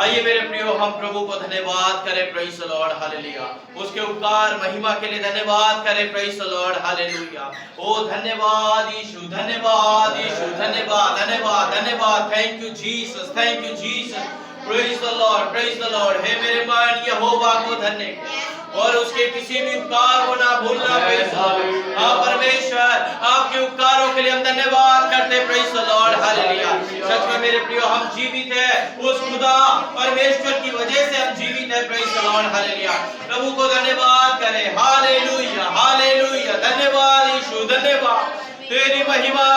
आइए मेरे प्रियो, हम प्रभु को धन्यवाद करें। Praise the Lord, hallelujah. उसके उपकार महिमा के लिए धन्यवाद करें। Praise the Lord, hallelujah. ओ धन्यवाद यीशु, धन्यवाद यीशु, धन्यवाद धन्यवाद धन्यवाद। Thank you Jesus, thank you Jesus. Praise the Lord, praise the Lord. हे मेरे मन यहोवा को धन्य और उसके किसी भी उपकार को ना भूलना। प्रेज़ द हाँ परमेश्वर, आपके उपकारों के लिए हम धन्यवाद करते हैं। Praise the Lord, hallelujah. सच में मेरे प्रियो, हम जीवित हैं उस खुदा परमेश्वर की वजह से हम जीवित हैं। Praise the Lord, hallelujah. प्रभु को धन्यवाद करें। Hallelujah, hallelujah. धन्यवाद यीशु, धन्यवाद। तेरी महिमा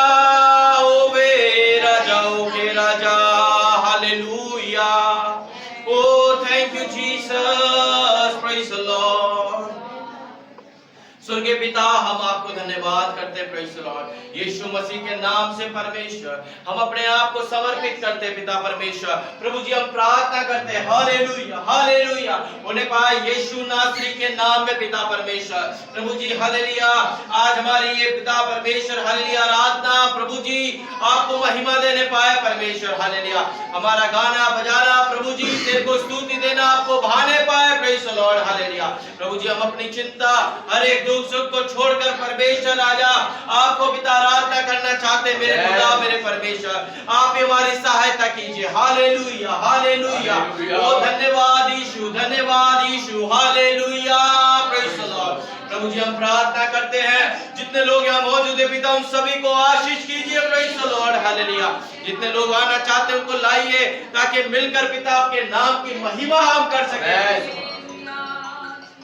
होवे राजाओं के राजा। Hallelujah. Oh thank you Jesus. Praise the lord. स्वर्गीय पिता, हम आपको धन्यवाद करते हैं। Praise the lord. यीशु मसीह के नाम से परमेश्वर, हम अपने आप को समर्पित करते हैं। पिता परमेश्वर, प्रभु जी हम प्रार्थना करते हैं। Hallelujah, hallelujah. उन्हें पाए यीशु नासरी के नाम में पिता परमेश्वर। प्रभु जी हालेलुया। आज हमारी ये पिता परमेश्वर हालेलुया आराधना प्रभु जी आपको महिमा देने पाए परमेश्वर। हालेलुया। हमारा गाना बजाना प्रभु जी तेरे को स्तुति देना आपको भाने पाए। Praise the Lord, hallelujah. प्रभु जी हम अपनी चिंता हर एक दुख सुख को छोड़कर परमेश्वर राजा आपको पिता आराधना करना चाहते। मेरे खुदा, मेरे परमेश्वर, आप हमारी सहायता कीजिए। Hallelujah, hallelujah. ओ धन्यवाद यीशु, धन्यवाद यीशु। हालेलुया। Praise the Lord. प्रभु जी हम प्रार्थना करते हैं, जितने लोग यहाँ मौजूद है पिता, उन सभी को आशीष कीजिए। Praise the Lord, hallelujah. जितने लोग आना चाहते हैं उनको लाइए, ताकि मिलकर पिता आपके नाम की महिमा हम कर सकें।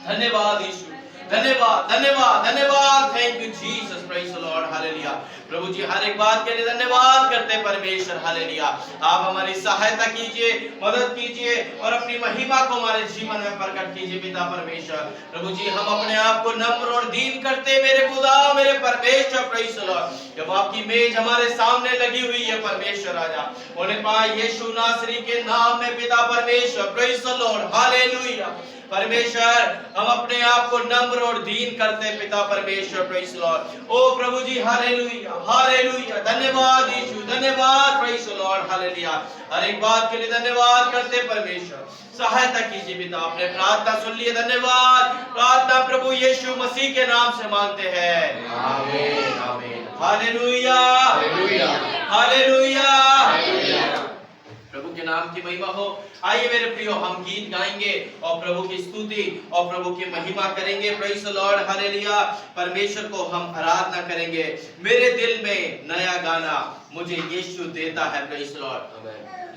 धन्यवाद यीशु, धन्यवाद धन्यवाद धन्यवाद। Thank you Jesus. Praise the Lord, hallelujah. प्रभु जी हर एक बात के लिए धन्यवाद करते हैं परमेश्वर। हालेलुया। आप हमारी सहायता कीजिए, मदद कीजिए और अपनी महिमा को हमारे जीवन में प्रकट कीजिए पिता परमेश्वर। प्रभु जी हम अपने आप को नम्र और दीन करते मेरे खुदा, मेरे परमेश्वर। Praise the Lord. जब आपकी मेज हमारे सामने लगी हुई है परमेश्वर राजा, उन्हें पाए यीशु नासरी के नाम में पिता परमेश्वर। Praise the Lord, hallelujah. परमेश्वर हम अपने आप को नम्र और दीन करते पिता परमेश्वर। Praise the Lord. ओ प्रभु जी हालेलुया, हालेलुया। धन्यवाद यीशु, धन्यवाद। Praise the Lord, hallelujah. हर एक बात के लिए धन्यवाद करते परमेश्वर। सहायता कीजिए पिता, आपने प्रार्थना सुन ली। धन्यवाद। प्रार्थना प्रभु यीशु मसीह के नाम से मांगते हैं। आमीन, आमीन। Hallelujah, hallelujah, hallelujah. प्रभु के नाम की महिमा हो। आइए मेरे प्रियो, हम गीत गाएंगे और प्रभु की स्तुति और प्रभु की महिमा करेंगे। Praise the Lord, hallelujah. परमेश्वर को हम आराधना करेंगे। मेरे दिल में नया गाना मुझे यीशु देता है। Praise the Lord.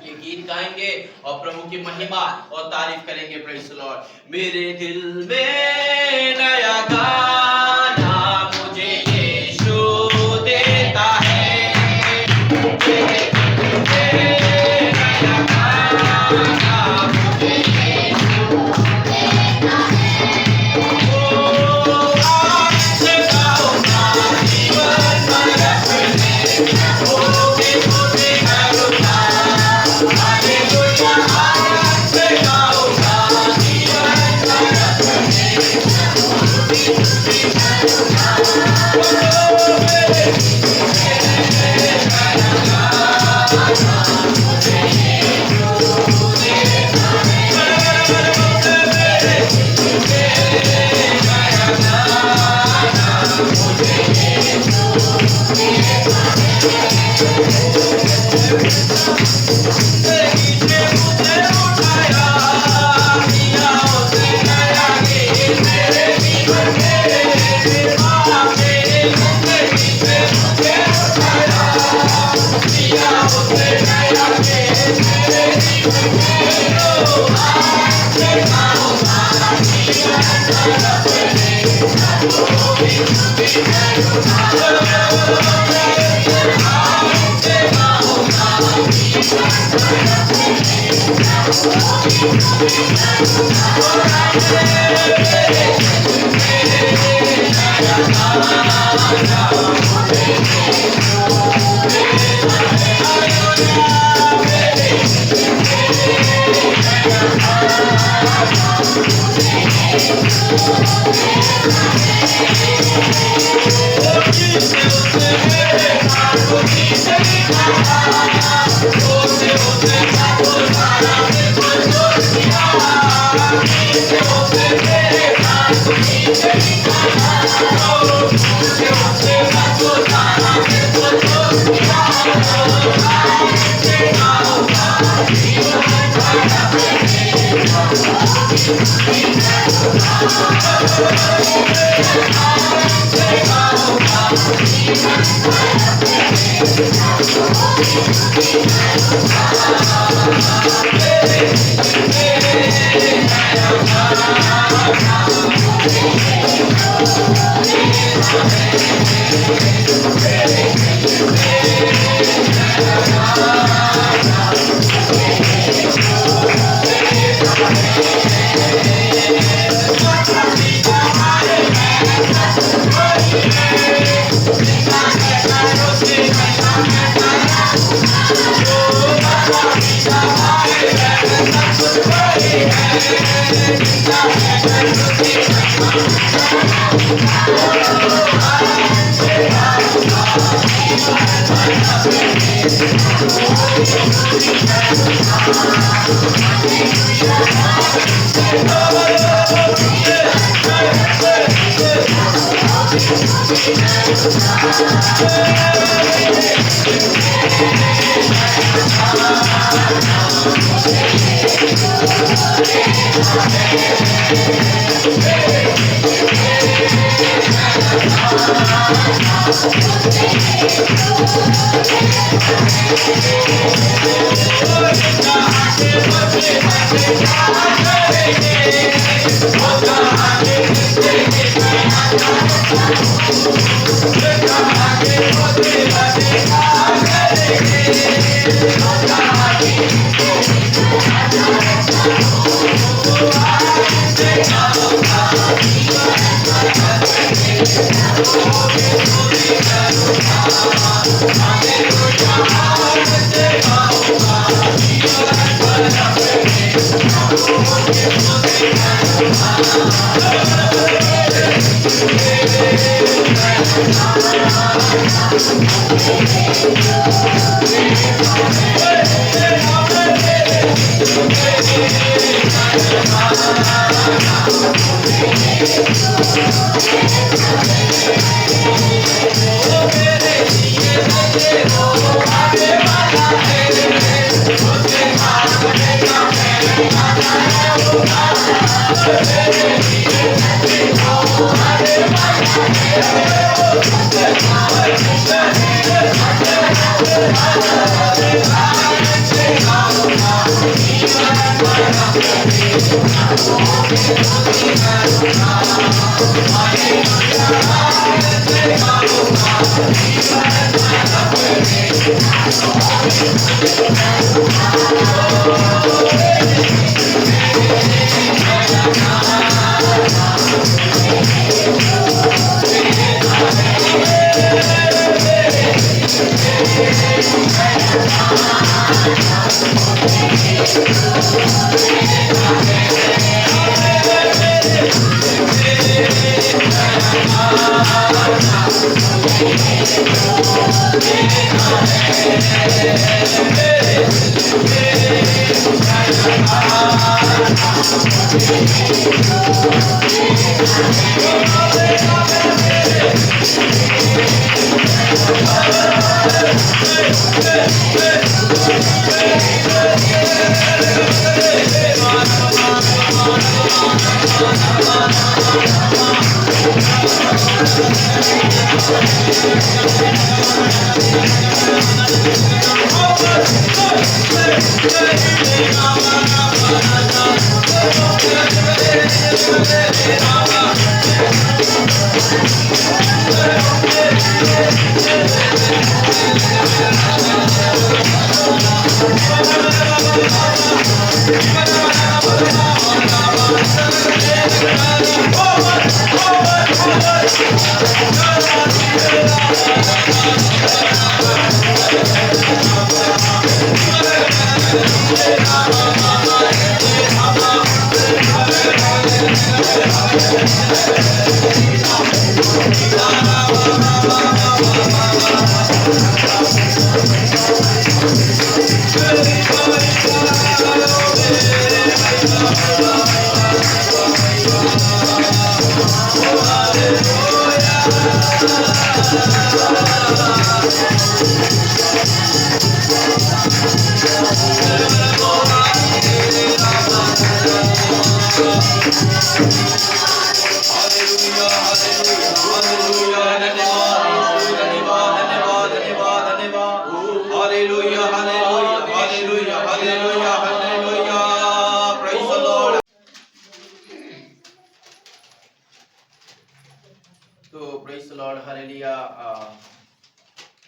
ये गीत गाएंगे और प्रभु की महिमा और तारीफ करेंगे। Praise the Lord. मेरे दिल में नया गाना मुझे यीशु देता है। Oh,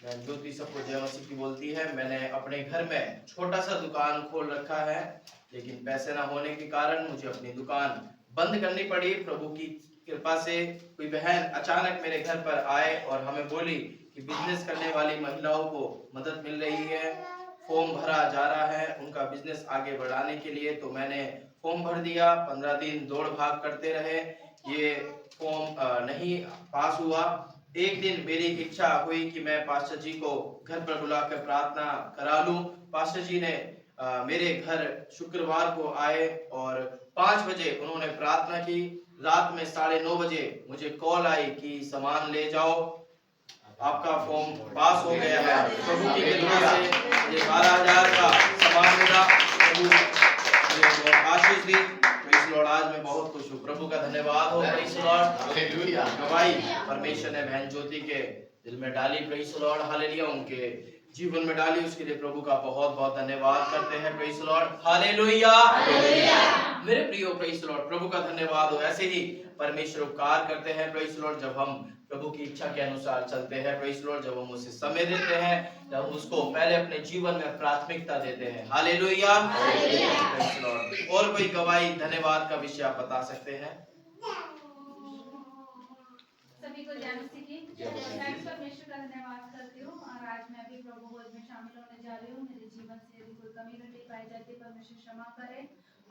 ज्योति सबको जय मसीह की बोलती है। मैंने अपने घर में छोटा सा दुकान खोल रखा है, लेकिन पैसे ना होने के कारण मुझे अपनी दुकान बंद करनी पड़ी। प्रभु की कृपा से कोई बहन अचानक मेरे घर पर आए और हमें बोली कि बिजनेस करने वाली महिलाओं को मदद मिल रही है, फॉर्म भरा जा रहा है उनका बिजनेस आगे बढ़ाने के लिए। तो मैंने फॉर्म भर दिया। 15 दिन दौड़ भाग करते रहे, ये फॉर्म नहीं पास हुआ। एक दिन मेरी इच्छा हुई कि मैं पास्टर जी को घर पर बुलाकर प्रार्थना करा लूं। पास्टर जी ने मेरे घर शुक्रवार को आए और 5 बजे उन्होंने प्रार्थना की। रात में 9:30 बजे मुझे कॉल आई कि सामान ले जाओ, आपका फॉर्म पास हो गया है। प्रभु की कृपा से मुझे 12,000 का सामान मिला। प्रभु मुझे बहुत आशीष दी। प्रेज़ लॉर्ड, आज मैं बहुत खुश हूँ। प्रभु का धन्यवाद हो। Praise Lord, hallelujah. गवाही परमेश्वर ने बहन ज्योति के दिल में डाली। Praise Lord, hallelujah. उनके जीवन में डाली, उसके लिए प्रभु का बहुत बहुत धन्यवाद करते हैं। Praise Lord, hallelujah. मेरे प्रियो, प्रेज़ लॉर्ड, प्रभु का धन्यवाद हो। ऐसे ही परमेश्वर उपकार करते हैं। प्रेज़ लॉर्ड, जब हम प्रभु की इच्छा के अनुसार चलते हैं। प्रेज़ लॉर्ड, जब हम उसे समय देते हैं, जब उसको पहले अपने जीवन में प्राथमिकता देते हैं। Hallelujah, praise Lord. और कोई गवाही धन्यवाद का विषय आप बता सकते हैं? सभी को जय मसीह की। मैं परमेश्वर का धन्यवाद करती हूँ और आज मैं भी प्रभु भोज में शामिल होने जा रही हूँ। मेरे जीवन से यदि कोई कमी घटी पाई जाती है, परमेश्वर क्षमा करे।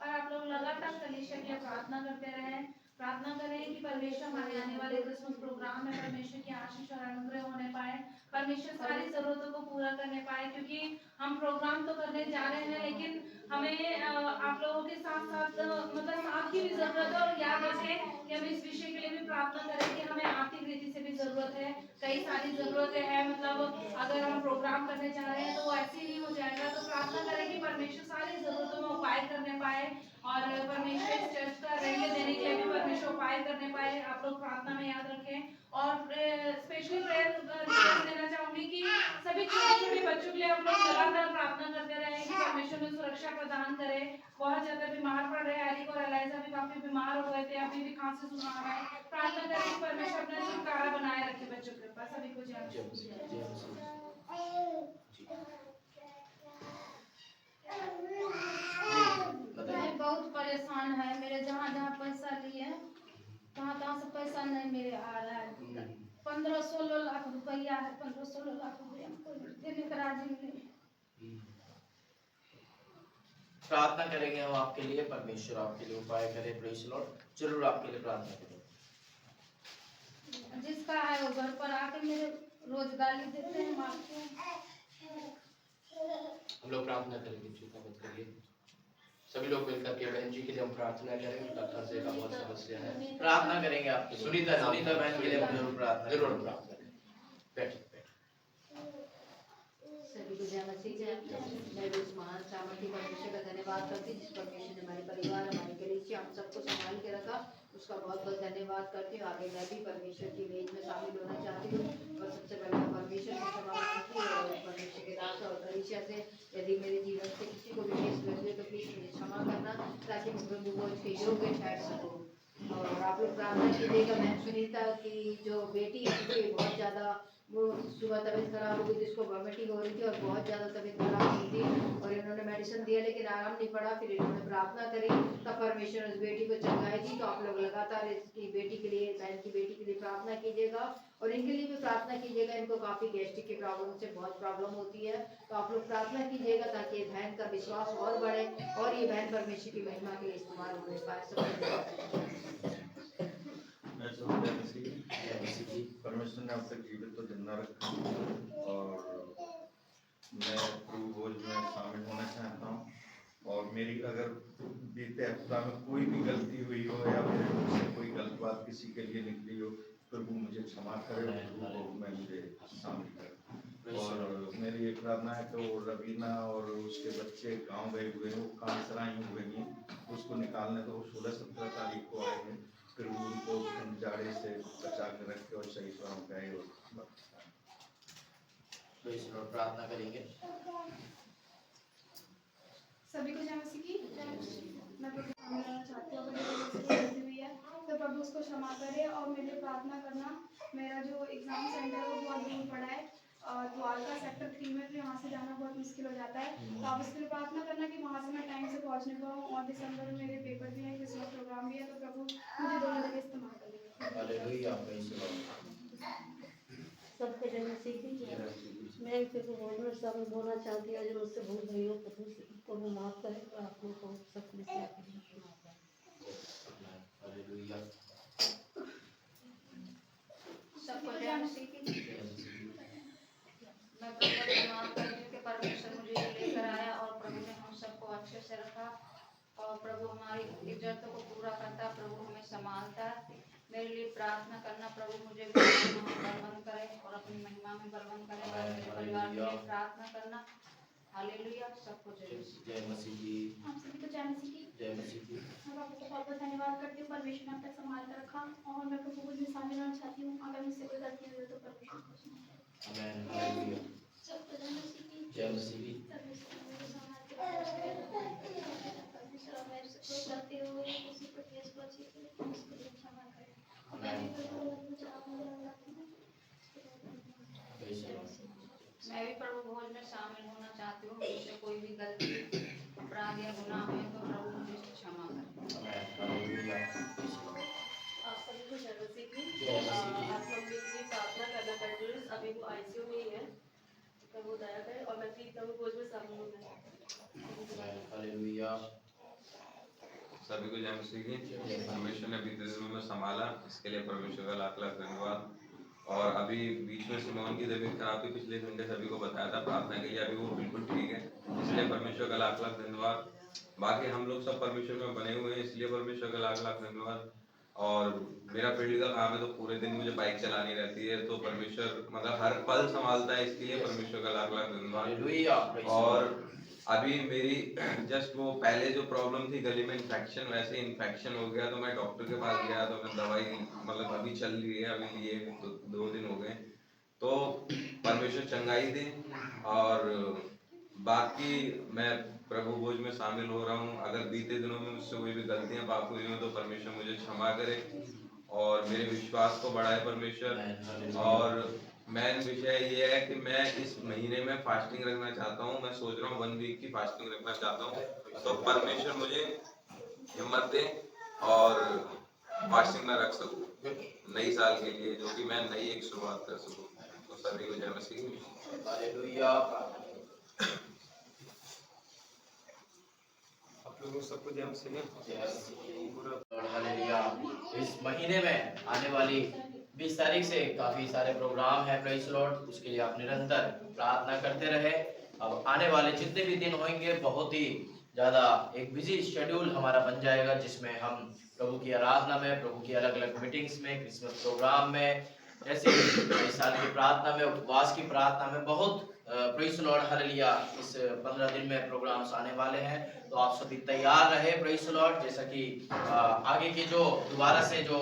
और आप लोग लगातार कलीसिया के लिए प्रार्थना करते रहें। प्रार्थना करें कि परमेश्वर हमारे आने वाले क्रिसमस प्रोग्राम में परमेश्वर की आशीष और अनुग्रह होने पाए, परमेश्वर सारी जरूरतों को पूरा करने पाए। क्योंकि हम प्रोग्राम तो करने जा रहे हैं, लेकिन हमें आप लोगों के साथ साथ मतलब साथ की भी जरूरत है। और याद रखें कि हम इस विषय के लिए भी प्रार्थना करें कि हमें आर्थिक रीति से भी जरूरत है। कई सारी जरूरतें हैं, मतलब अगर हम प्रोग्राम करने जा रहे हैं तो वो ऐसे ही हो जाएगा। तो प्रार्थना करें कि परमेश्वर सारी जरूरतों में उपाय करने पाए और परमेश्वर इस चर्च का रेंगे देने के लिए भी परमेश्वर उपाय करने पाए। आप लोग प्रार्थना में याद रखें। और स्पेशली प्रेयर देना चाहूंगी कि सभी छोटे छोटे बच्चों के लिए आप लोग लगातार प्रार्थना करते रहें कि परमेश्वर में सुरक्षा प्रदान करे। बहुत ज्यादा बीमार पड़ रहे हैं, एरिक और एलाइजा भी काफी बीमार हो गए थे, अभी भी खांसी जुकाम है। प्रार्थना करें कि परमेश्वर अपना छुटकारा बनाए रखे बच्चों के पास। सभी को जय मसीह। मैं बहुत परेशान है। मेरे जहाँ जहाँ पैसा लिए तहाँ से पैसा नहीं मेरे आ रहा है। 15-16 लाख रुपया है। 15-16 लाख रुपया देने का राजी नहीं। प्रार्थना करेंगे हम आपके लिए, परमेश्वर आपके लिए उपाय करे। प्रेज़ लॉर्ड, जरूर आपके लिए प्रार्थना करें। जिसका है वो घर पर आके मेरे रोजगार देते हैं, मांगते हैं। हम लोग प्रार्थना करेंगे, चिंता मत करिए। सभी लोग मिलकर के बहन जी के लिए हम प्रार्थना करें। उनका कर्जे का बहुत समस्या है, प्रार्थना करेंगे आपके। सुनीता बहन के लिए हम जरूर प्रार्थना करें। बैठ सभी को जय मसीह। मैं भी उस महान सामर्थ्य परमेश्वर का धन्यवाद करती हूँ जिस परमेश्वर ने हमारे परिवार, हमारे कलीसिया, हम सबको संभाल के रखा। उसका बहुत बहुत धन्यवाद करती हूँ। आगे मैं भी परमेश्वर की मेज में शामिल होना चाहती हूँ और सबसे पहले मैं परमेश्वर को क्षमा मांगती हूँ और परमेश्वर के दास और कलीसिया से यदि मेरे जीवन से किसी को भी ठेस लगी तो प्लीज मुझे क्षमा करना, ताकि मैं प्रभु भोज के योग्य ठहर सकूँ। और आप लोग प्रार्थना कीजिएगा। मैं सुनीता की जो बेटी है उनकी बहुत ज़्यादा वो सुबह तबीयत खराब हो गई थी, जिसको वॉमिटिंग हो रही थी और बहुत ज़्यादा तबीयत खराब हुई थी और इन्होंने मेडिसिन दिया लेकिन आराम नहीं पड़ा। फिर इन्होंने प्रार्थना करी, तब परमेश्वर उस बेटी को चंगाएगी। तो आप लोग लगातार इसकी बेटी के लिए, बहन की बेटी के लिए प्रार्थना कीजिएगा और इनके लिए भी प्रार्थना कीजिएगा। इनको काफ़ी गैस्ट्रिक की प्रॉब्लम से बहुत प्रॉब्लम होती है, तो आप लोग प्रार्थना कीजिएगा ताकि ये बहन का विश्वास और बढ़े और ये बहन परमेश्वर की महिमा के लिए इस्तेमाल होने पाए। परमेश्वर ने अब तक जीवित तो जिंदा रखा और मैं प्रभु भोज में शामिल होना चाहता हूँ। और मेरी अगर बीते हफ्ता में कोई भी गलती हुई हो या मेरे मुंह से कोई गलत बात किसी के लिए निकली हो, प्रभु मुझे क्षमा करे, प्रभु में मुझे शामिल करे। और मेरी एक प्रार्थना है कि वो रवीना और उसके बच्चे गांव गए हुए हैं, वो कांसराई हुए हैं, उसको निकालने तो 16-17 तारीख को आएंगे। फिर उनको जाड़े से बचा कर रखे और सही स्वरूप गए और प्रार्थना करेंगे। सभी को जय मसीह की। मैं प्रभु शामिल होना चाहती हूँ। अगर मेरी गलती हुई है तो प्रभु उसको क्षमा करे और मेरे लिए प्रार्थना करना। मेरा जो एग्ज़ाम सेंटर है वो बहुत दूर पड़ा है द्वारका सेक्टर 3 में, तो यहाँ से जाना बहुत मुश्किल हो जाता है। तो आप उसके लिए प्रार्थना करना कि वहाँ से मैं टाइम से पहुँचने पाऊँ। और दिसंबर में मेरे पेपर भी हैं, क्रिसमस प्रोग्राम भी है, तो प्रभु मुझे दोनों जगह इस्तेमाल कर लेंगे। Hallelujah, praise the Lord. सबके जन्म सीखी मैं फिर बहुत में सब बोलना चाहती है जो मुझसे भूल गई हो प्रभु वो माफ करे और आप लोग को सब हालेलुया। सबको जय मसीह की। मैं प्रभु का धन्यवाद करती हूँ कि परमेश्वर मुझे ये लेकर आया और प्रभु ने हम सबको अच्छे से रखा और प्रभु हमारी इज्जतों को पूरा करता, प्रभु हमें संभालता। मेरे लिए प्रार्थना करना, प्रभु मुझे बलवंत करे और अपनी महिमा में बलवंत करे और मेरे परिवार के लिए प्रार्थना करना। हालेलुया। सबको जय मसीह। जय मसीह की। आप सभी को जय मसीह की। जय मसीह की। मैं बाबू को बहुत बहुत धन्यवाद करती हूँ, परमेश्वर ने अब तक संभाल कर रखा और मैं प्रभु को शामिल होना चाहती हूँ। अगर मुझसे कोई गलती हुई तो परमेश्वर को क्षमा करें। आमीन। हालेलुया। सबको जय मसीह की। जय मसीह की। परमेश्वर मेरे संभाल के परमेश्वर मेरे से कोई गलती हो गई, किसी को ठेस पहुंची तो उसके लिए क्षमा करें। और मैं भी प्रभु को मुझे आपने लगाती हूँ। Praise the Lord. मैं भी प्रभु भोज में शामिल होना चाहती हूँ। मुझसे कोई भी गलती, अपराध या गुनाह हुए तो प्रभु मुझे क्षमा करें। आमीन। हालेलुया। Praise the Lord. आप सभी को जय मसीह की। जय मसीह की। आप लोग के लिए प्रार्थना करना कंटिन्यूस। अभी वो आईसीयू में ही है, प्रभु दया करे और मैं प्लीज प्रभु भोज में शामिल होना चाहती हूँ। हालेलुया। सभी को जय मसीह की। परमेश्वर ने बीते दिनों में संभाला, इसके लिए परमेश्वर का लाख लाख धन्यवाद। और अभी बीच में सिमोन की तबीयत खराब थी, पिछले घंटे सभी को बताया था प्रार्थना के लिए, अभी वो बिल्कुल ठीक है, इसलिए परमेश्वर का लाख लाख धन्यवाद। बाकी हम लोग सब परमेश्वर में बने हुए हैं, इसलिए परमेश्वर का लाख लाख धन्यवाद। और मेरा फील्ड का काम है तो पूरे दिन मुझे बाइक चलानी रहती है, तो परमेश्वर मतलब हर पल संभालता है, इसके लिए परमेश्वर का लाख लाख धन्यवाद। हालेलुया। प्रेज़ द और लॉर्ड। अभी मेरी जस्ट वो पहले जो प्रॉब्लम थी गले में इन्फेक्शन, वैसे इन्फेक्शन हो गया, तो मैं डॉक्टर के पास गया, तो मैं दवाई मतलब अभी चल रही है, अभी लिए 2 दिन हो गए, तो परमेश्वर चंगाई दे। और बाकी मैं प्रभु भोज में शामिल हो रहा हूँ। अगर बीते दिनों में मुझसे कोई भी गलतियां पाप हुई हो तो परमेश्वर मुझे क्षमा करे और मेरे विश्वास को बढ़ाए परमेश्वर। और मेन विषय ये है कि मैं इस महीने में फास्टिंग रखना चाहता हूँ। मैं सोच रहा हूँ 1 वीक की फास्टिंग रखना चाहता हूँ, तो परमेश्वर मुझे हिम्मत दे और फास्टिंग में रख सकूँ नई साल के लिए, जो कि मैं नई एक शुरुआत कर सकूँ। तो सभी को जय मसीह। हालेलुया। आप लोगों सबको जय मसीह। हालेलुया। इस महीने में आने वाली 20 तारीख से काफी सारे प्रोग्राम है, प्रेज़ द लॉर्ड, उसके लिए आप निरंतर प्रार्थना करते रहे। अब आने वाले जितने भी दिन होंगे बहुत ही ज्यादा एक बिजी शेड्यूल हमारा बन जाएगा, जिसमें हम प्रभु की आराधना में, प्रभु की अलग अलग मीटिंग्स में, क्रिसमस प्रोग्राम में, जैसे नए साल की प्रार्थना में, उपवास की प्रार्थना में, बहुत प्रेज़ द लॉर्ड हालेलुया इस 15 दिन में प्रोग्राम्स आने वाले हैं। तो आप सभी तैयार रहे, प्रेज़ द लॉर्ड। जैसा कि आगे की जो दोबारा से जो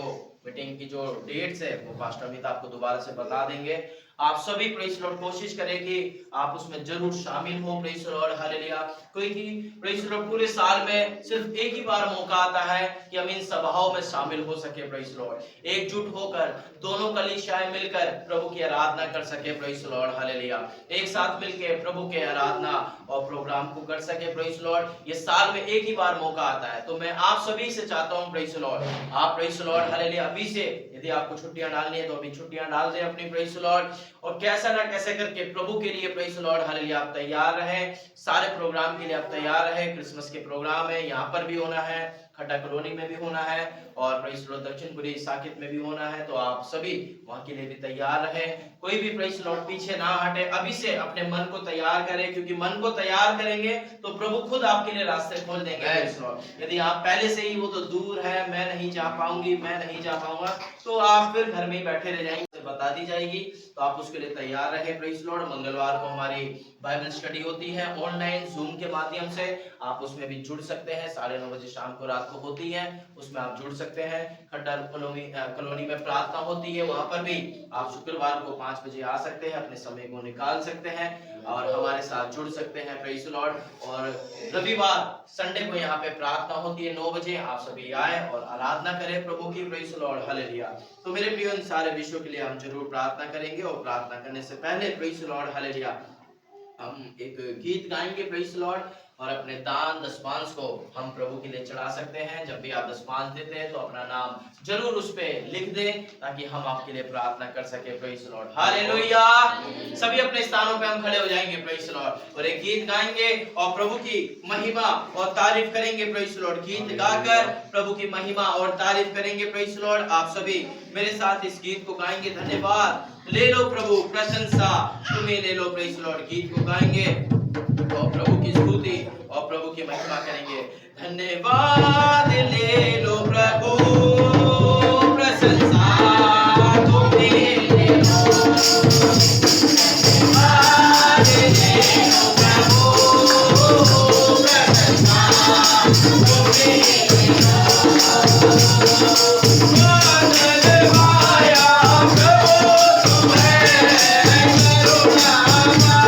मीटिंग की जो डेट्स है वो पास्टर अमित आपको दोबारा से बता देंगे। आप सभी प्रेज़ द लॉर्ड कोशिश करें कि आप उसमें जरूर शामिल हो, प्रेज़ द लॉर्ड हालेलुया। क्योंकि प्रेज़ द लॉर्ड पूरे साल में सिर्फ एक ही बार मौका आता है कि हम इन सभाओं में शामिल हो सके, प्रेज़ द लॉर्ड। एकजुट होकर दोनों कलीसियाएं मिलकर प्रभु की आराधना कर सके, प्रेज़ द लॉर्ड हालेलुया। एक साथ मिलकर प्रभु के आराधना और प्रोग्राम को कर सके, प्रेज़ द लॉर्ड। ये साल में एक ही बार मौका आता है, तो मैं आप सभी से चाहता हूँ प्रेज़ द लॉर्ड, आप प्रेज़ द लॉर्ड हालेलुया अभी से, यदि आपको छुट्टियां डालनी है तो अभी छुट्टियां डाल दें अपनी, प्रेज़ द लॉर्ड। और कैसा ना कैसे करके प्रभु के लिए प्रेज़ द लॉर्ड हालेलुया आप तैयार रहें। सारे प्रोग्राम के लिए आप तैयार रहें। क्रिसमस के प्रोग्राम है, यहाँ पर भी होना है, खट्टा कॉलोनी में भी होना है और praise the Lord Dakshinpuri Saket में भी होना है, तो आप सभी वहां के लिए भी तैयार रहें। कोई भी प्रेज़ द लॉर्ड पीछे ना हटे, अभी से अपने मन को तैयार करें, क्योंकि मन को तैयार करेंगे तो प्रभु खुद आपके लिए रास्ते खोल देंगे, प्रेज़ द लॉर्ड। यदि आप पहले से ही वो तो दूर है, मैं नहीं जा पाऊंगी, मैं नहीं जा पाऊंगा, तो आप फिर घर में ही बैठे रह जाएंगे, बता दी जाएगी, तो आप उसके लिए तैयार रहे, प्रेज़ द लॉर्ड। मंगलवार को हमारी बाइबल स्टडी होती है ऑनलाइन जूम के माध्यम से, आप उसमें भी जुड़ सकते हैं। 9:30 बजे शाम को रात को होती है, उसमें आप जुड़ सकते हैं। खड्डा कॉलोनी में प्रार्थना होती है, वहां पर भी आप शुक्रवार को 5 बजे आ सकते हैं, अपने समय को निकाल सकते हैं और हमारे साथ जुड़ सकते हैं, प्रेज़ द लॉर्ड। और रविवार संडे को यहाँ पे प्रार्थना होती है 9 बजे। आप सभी आए और आराधना करें प्रभु की। Praise the Lord, hallelujah. तो मेरे प्रियो, इन सारे विषयों के लिए हम जरूर प्रार्थना करेंगे और प्रार्थना करने से पहले प्रेज़ द लॉर्ड, हालेलुया, हम एक गीत गाएंगे प्रेज़ द लॉर्ड, और अपने दान दशमांश को हम प्रभु के लिए चढ़ा सकते हैं। जब भी आप दशमांश देते हैं तो अपना नाम जरूर उस पे लिख दें ताकि हम आपके लिए प्रार्थना कर सके। Praise the Lord, hallelujah. सभी अपने स्थानों पे हम खड़े हो जाएंगे प्रेज़ द लॉर्ड, और एक गीत गाएंगे और प्रभु की महिमा और तारीफ करेंगे प्रेज़ द लॉर्ड। गीत गाकर प्रभु की महिमा और तारीफ करेंगे प्रेज़ द लॉर्ड। आप सभी मेरे साथ इस गीत को गाएंगे। धन्यवाद ले लो प्रभु, प्रशंसा तुम्हें ले लो। प्रेज़ द लॉर्ड, गीत को गाएंगे और प्रभु की स्तुति और प्रभु की महिमा करेंगे। धन्यवाद ले लो प्रभु, प्रशंसा तुम्हें ले लो। धन्यवाद ले लो प्रभु, प्रशंसा तुम्हें ले लो। धन्यवाया प्रभु तुम्हें करुणा माया।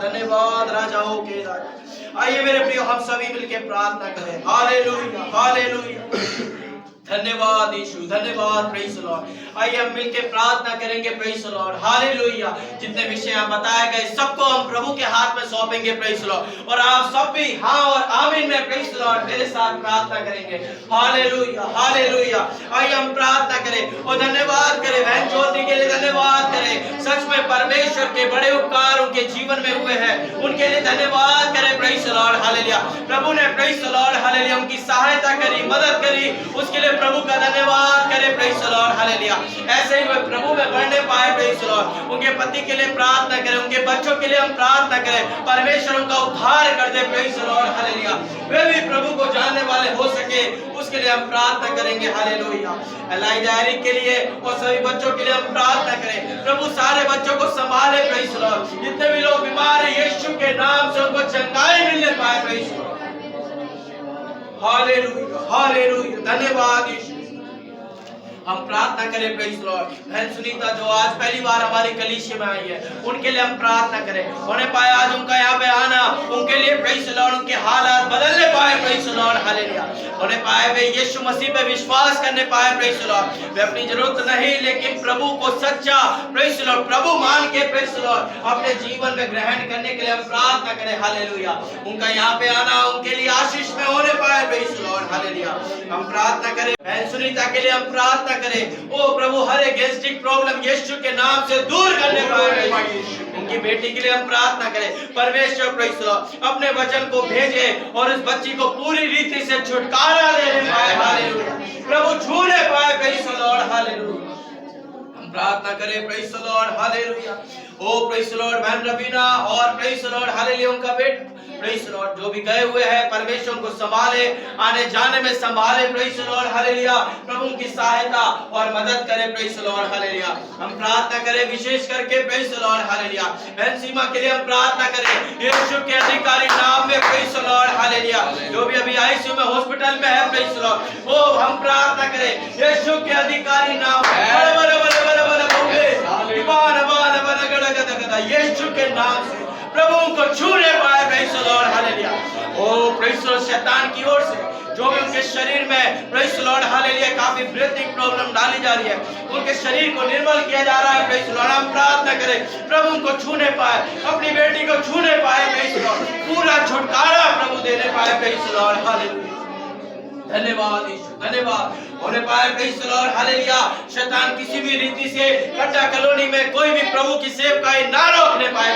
धन्यवाद राजाओं के राजा। आइए मेरे प्रियो, हम सभी मिलकर प्रार्थना करें। Hallelujah, hallelujah. धन्यवाद यीशु, धन्यवाद। Praise the Lord. आइए हम मिलकर प्रार्थना करेंगे। Praise the Lord, hallelujah. जितने विषय यहाँ बताए गए सबको हम प्रभु के हाथ में सौंपेंगे। Praise the Lord. और आप सब भी हाँ और आमीन में प्रेज़ द लॉर्ड मेरे साथ प्रार्थना करेंगे। Hallelujah, hallelujah. आइए हम प्रार्थना करें और धन्यवाद करें बहन ज्योति के लिए, धन्यवाद करें। सच में परमेश्वर के बड़े उपकार उनके जीवन में हुए हैं, उनके लिए धन्यवाद करें। Praise the Lord, hallelujah. प्रभु ने प्रेज़ द लॉर्ड, हालेलुया, उनकी सहायता करी, मदद करी, उसके लिए प्रभु का धन्यवाद करें। Praise the Lord, hallelujah. ऐसे ही वे प्रभु में बढ़ने पाए। Praise the Lord. उनके पति के लिए प्रार्थना करें, उनके बच्चों के लिए हम प्रार्थना करें, परमेश्वर उनका उद्धार कर दे। Praise the Lord, hallelujah. वे भी प्रभु को जानने वाले हो सके, उसके लिए हम प्रार्थना करेंगे। हालेलुया। एलाइजा एरिक के लिए और सभी बच्चों के लिए हम प्रार्थना करें, प्रभु सारे बच्चों को संभाले। Praise the Lord. जितने भी लोग बीमार के नाम से उनको चंगाई मिलने पाए। Praise the Lord, hallelujah, hallelujah, धन्यवाद यीशु। हम प्रार्थना करें प्रेज़ द लॉर्ड, बहन सुनीता जो आज पहली बार हमारी कलीसिया में आई है, उनके लिए हम प्रार्थना करें। उन्हें पाया आज उनका यहाँ पे आना, उनके लिए प्रेज़ द लॉर्ड उनके हालात बदलने पाए। Praise the Lord, hallelujah. उन्हें पाए वे यीशु मसीह पे विश्वास करने पाए। प्रेज़ द लॉर्ड, वे अपनी जरूरत नहीं लेकिन प्रभु को सच्चा प्रेज़ द लॉर्ड प्रभु मान के प्रेज़ द लॉर्ड अपने जीवन में ग्रहण करने के लिए हम प्रार्थना करें। हालेलुया। उनका यहाँ पे आना उनके लिए आशीष में होने पाए। Praise the Lord, hallelujah. हम प्रार्थना करें बहन सुनीता के लिए, हम प्रार्थना करें ओ प्रभु हर एक गैस्ट्रिक प्रॉब्लम यीशु के नाम से दूर करने पाए। उनकी बेटी के लिए हम प्रार्थना करें परमेश्वर प्रेज़ द लॉर्ड अपने वचन को भेजे और इस बच्ची को पूरी रीति से छुटकारा देने पाए। हालेलुया। प्रभु छूने पाए। Praise the Lord, hallelujah. हम प्रार्थना करें praise the Lord, hallelujah. O praise the lord बहन रवीना और प्रेज़ द लॉर्ड, हालेलुया, उनका बेटा प्रेज़ द लॉर्ड जो भी गए हुए हैं परमेश्वर को संभाले, आने जाने में संभाले। Praise the Lord, hallelujah. प्रभु की सहायता और मदद करे। Praise the Lord, hallelujah. हम प्रार्थना करें विशेष करके प्रेज़ द लॉर्ड, हालेलुया, बहन सीमा के लिए हम प्रार्थना करें यीशु के अधिकारी नाम में। Praise the Lord, hallelujah. जो भी अभी आईसीयू में हॉस्पिटल में है प्रेज़ द लॉर्ड, ओ हम प्रार्थना करें यीशु के अधिकारी नाम में यीशु के नाम से प्रभु को छूने पाए। Praise the Lord, hallelujah. O praise the lord, शैतान की ओर से जो भी उनके शरीर में प्रेज़ द लॉर्ड, हालेलुया, काफी ब्रीथिंग प्रॉब्लम डाली जा रही है, उनके शरीर को निर्मल किया जा रहा है। प्रेज़ द लॉर्ड, हम प्रार्थना करें प्रभु को छूने पाए, अपनी बेटी को छूने पाए। प्रेज़ द लॉर्ड, पूरा छुटकारा प्रभु देने पाए। Praise the Lord, hallelujah. धन्यवाद यीशु, धन्यवाद होने पाए। Praise the Lord, hallelujah. शैतान किसी भी रीति से कट्टा कॉलोनी में कोई भी प्रभु की सेवकाई ना रोकने पाए।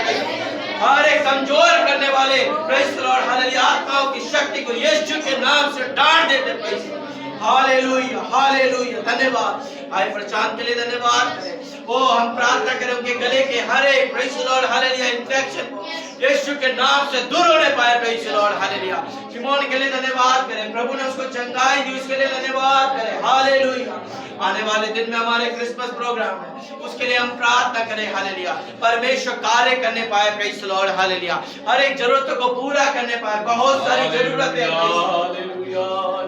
हर एक कमजोर करने वाले प्रेज़ द लॉर्ड, हालेलुया, आत्माओं की शक्ति को यीशु के नाम से डांट देते। Praise the Lord, hallelujah, hallelujah, धन्यवाद। भाई प्रशांत के लिए धन्यवाद करें। ओ हम प्रार्थना करें उनके गले के हर एक praise the Lord, hallelujah, infection को यीशु के नाम से दूर होने पाए। Praise the Lord, hallelujah. शिमोन के लिए धन्यवाद करें, प्रभु ने उसको चंगाई दी, उसके लिए धन्यवाद करें। हालेलुया। आने वाले दिन में हमारे क्रिसमस प्रोग्राम है, उसके लिए हम प्रार्थना करें। हालेलुया। परमेश्वर कार्य करने पाए। Praise the Lord, hallelujah. हर एक जरूरत को पूरा करने पाए। बहुत सारी जरूरतें हैं,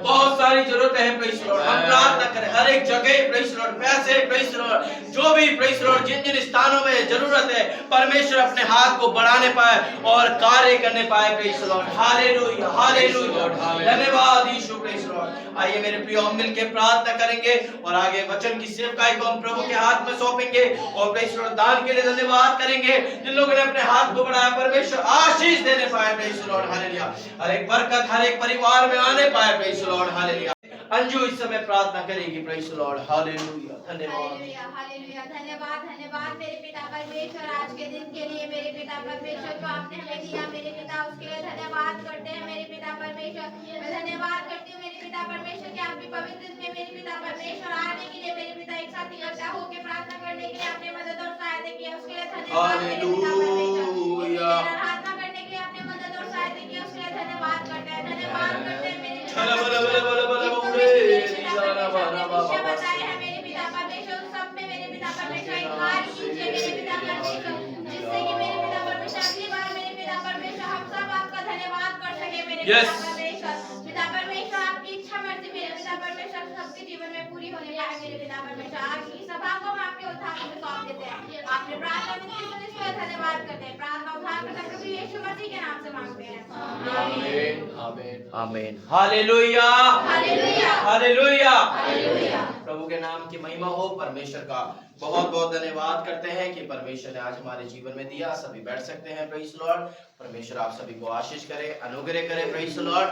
बहुत सारी जरूरतें हैं। प्रेज़ द लॉर्ड, हम प्रार्थना करें हर एक जगह प्रेज़ द लॉर्ड, पैसे प्रेज़ द लॉर्ड, जो भी प्रेज़ द लॉर्ड जिन जिन स्थानों में जरूरत है, परमेश्वर अपने हाथ को बढ़ाने पाए और कार्य करने पाए। Praise the Lord, hallelujah, hallelujah, धन्यवाद यीशु। प्रेज़ द लॉर्ड, आइए मेरे प्रिय हम मिलकर प्रार्थना करेंगे और आगे वचन की सेवकाई को हम प्रभु के हाथ में सौंपेंगे और प्रेज़ द लॉर्ड दान के लिए धन्यवाद करेंगे। जिन लोगों ने अपने हाथ को बढ़ाया परमेश्वर आशीष देने पाए। Praise the Lord, hallelujah. हर एक बरकत हर एक परिवार में आने पाए। Praise the Lord, hallelujah. Anju इस समय प्रार्थना करेगी। प्रेज़ द लॉर्ड, हालेलुया, धन्यवाद। हालेलुया, हालेलुया, धन्यवाद, धन्यवाद मेरे पिता परमेश्वर आज के दिन के लिए। मेरे पिता परमेश्वर जो आपने हमें दिया मेरे पिता, उसके लिए धन्यवाद करते हैं मेरे पिता परमेश्वर। मैं धन्यवाद करती हूँ मेरे पिता परमेश्वर कि आपकी पवित्र दिन में मेरे पिता परमेश्वर आने के लिए मेरे पिता एक साथ इकट्ठा होकर प्रार्थना करने के लिए आपने मदद और सहायता की, उसके लिए धन्यवाद मेरे पिता परमेश्वर। आराधना करने के लिए आपने मदद और सहायता की, उसके लिए धन्यवाद करते हैं। धन्यवाद करते हैं मेरे पिता बताए हैं मेरे पिता परमेश्वर, सब में मेरे पिता परमेश्वर एक कार्य कीजिए मेरे पिता परमेश्वर, जिससे कि मेरे पिता परमेश्वर अगली बार मेरे पिता परमेश्वर हम सब आपका धन्यवाद कर सके मेरे पिता परमेश्वर। पिता परमेश्वर आपकी इच्छा मर्जी मेरे पिता परमेश्वर सबके जीवन में पूरी होने पाए मेरे पिता परमेश्वर। आज की सभा को हम आपके उद्धार में सौंप देते हैं। आपने प्रार्थना विनती सुनी, इसलिए धन्यवाद करते हैं। प्रार्थना उद्धार करता प्रभु यीशु मसीह के नाम से मांगते हैं, आमीन, आमीन, आमीन। Hallelujah, hallelujah, hallelujah, hallelujah. प्रभु के नाम की महिमा हो। परमेश्वर का बहुत बहुत धन्यवाद करते हैं कि परमेश्वर ने आज हमारे जीवन में दिया। सभी बैठ सकते हैं। Praise the Lord. परमेश्वर आप सभी को आशीष करे, अनुग्रह करे। Praise the Lord.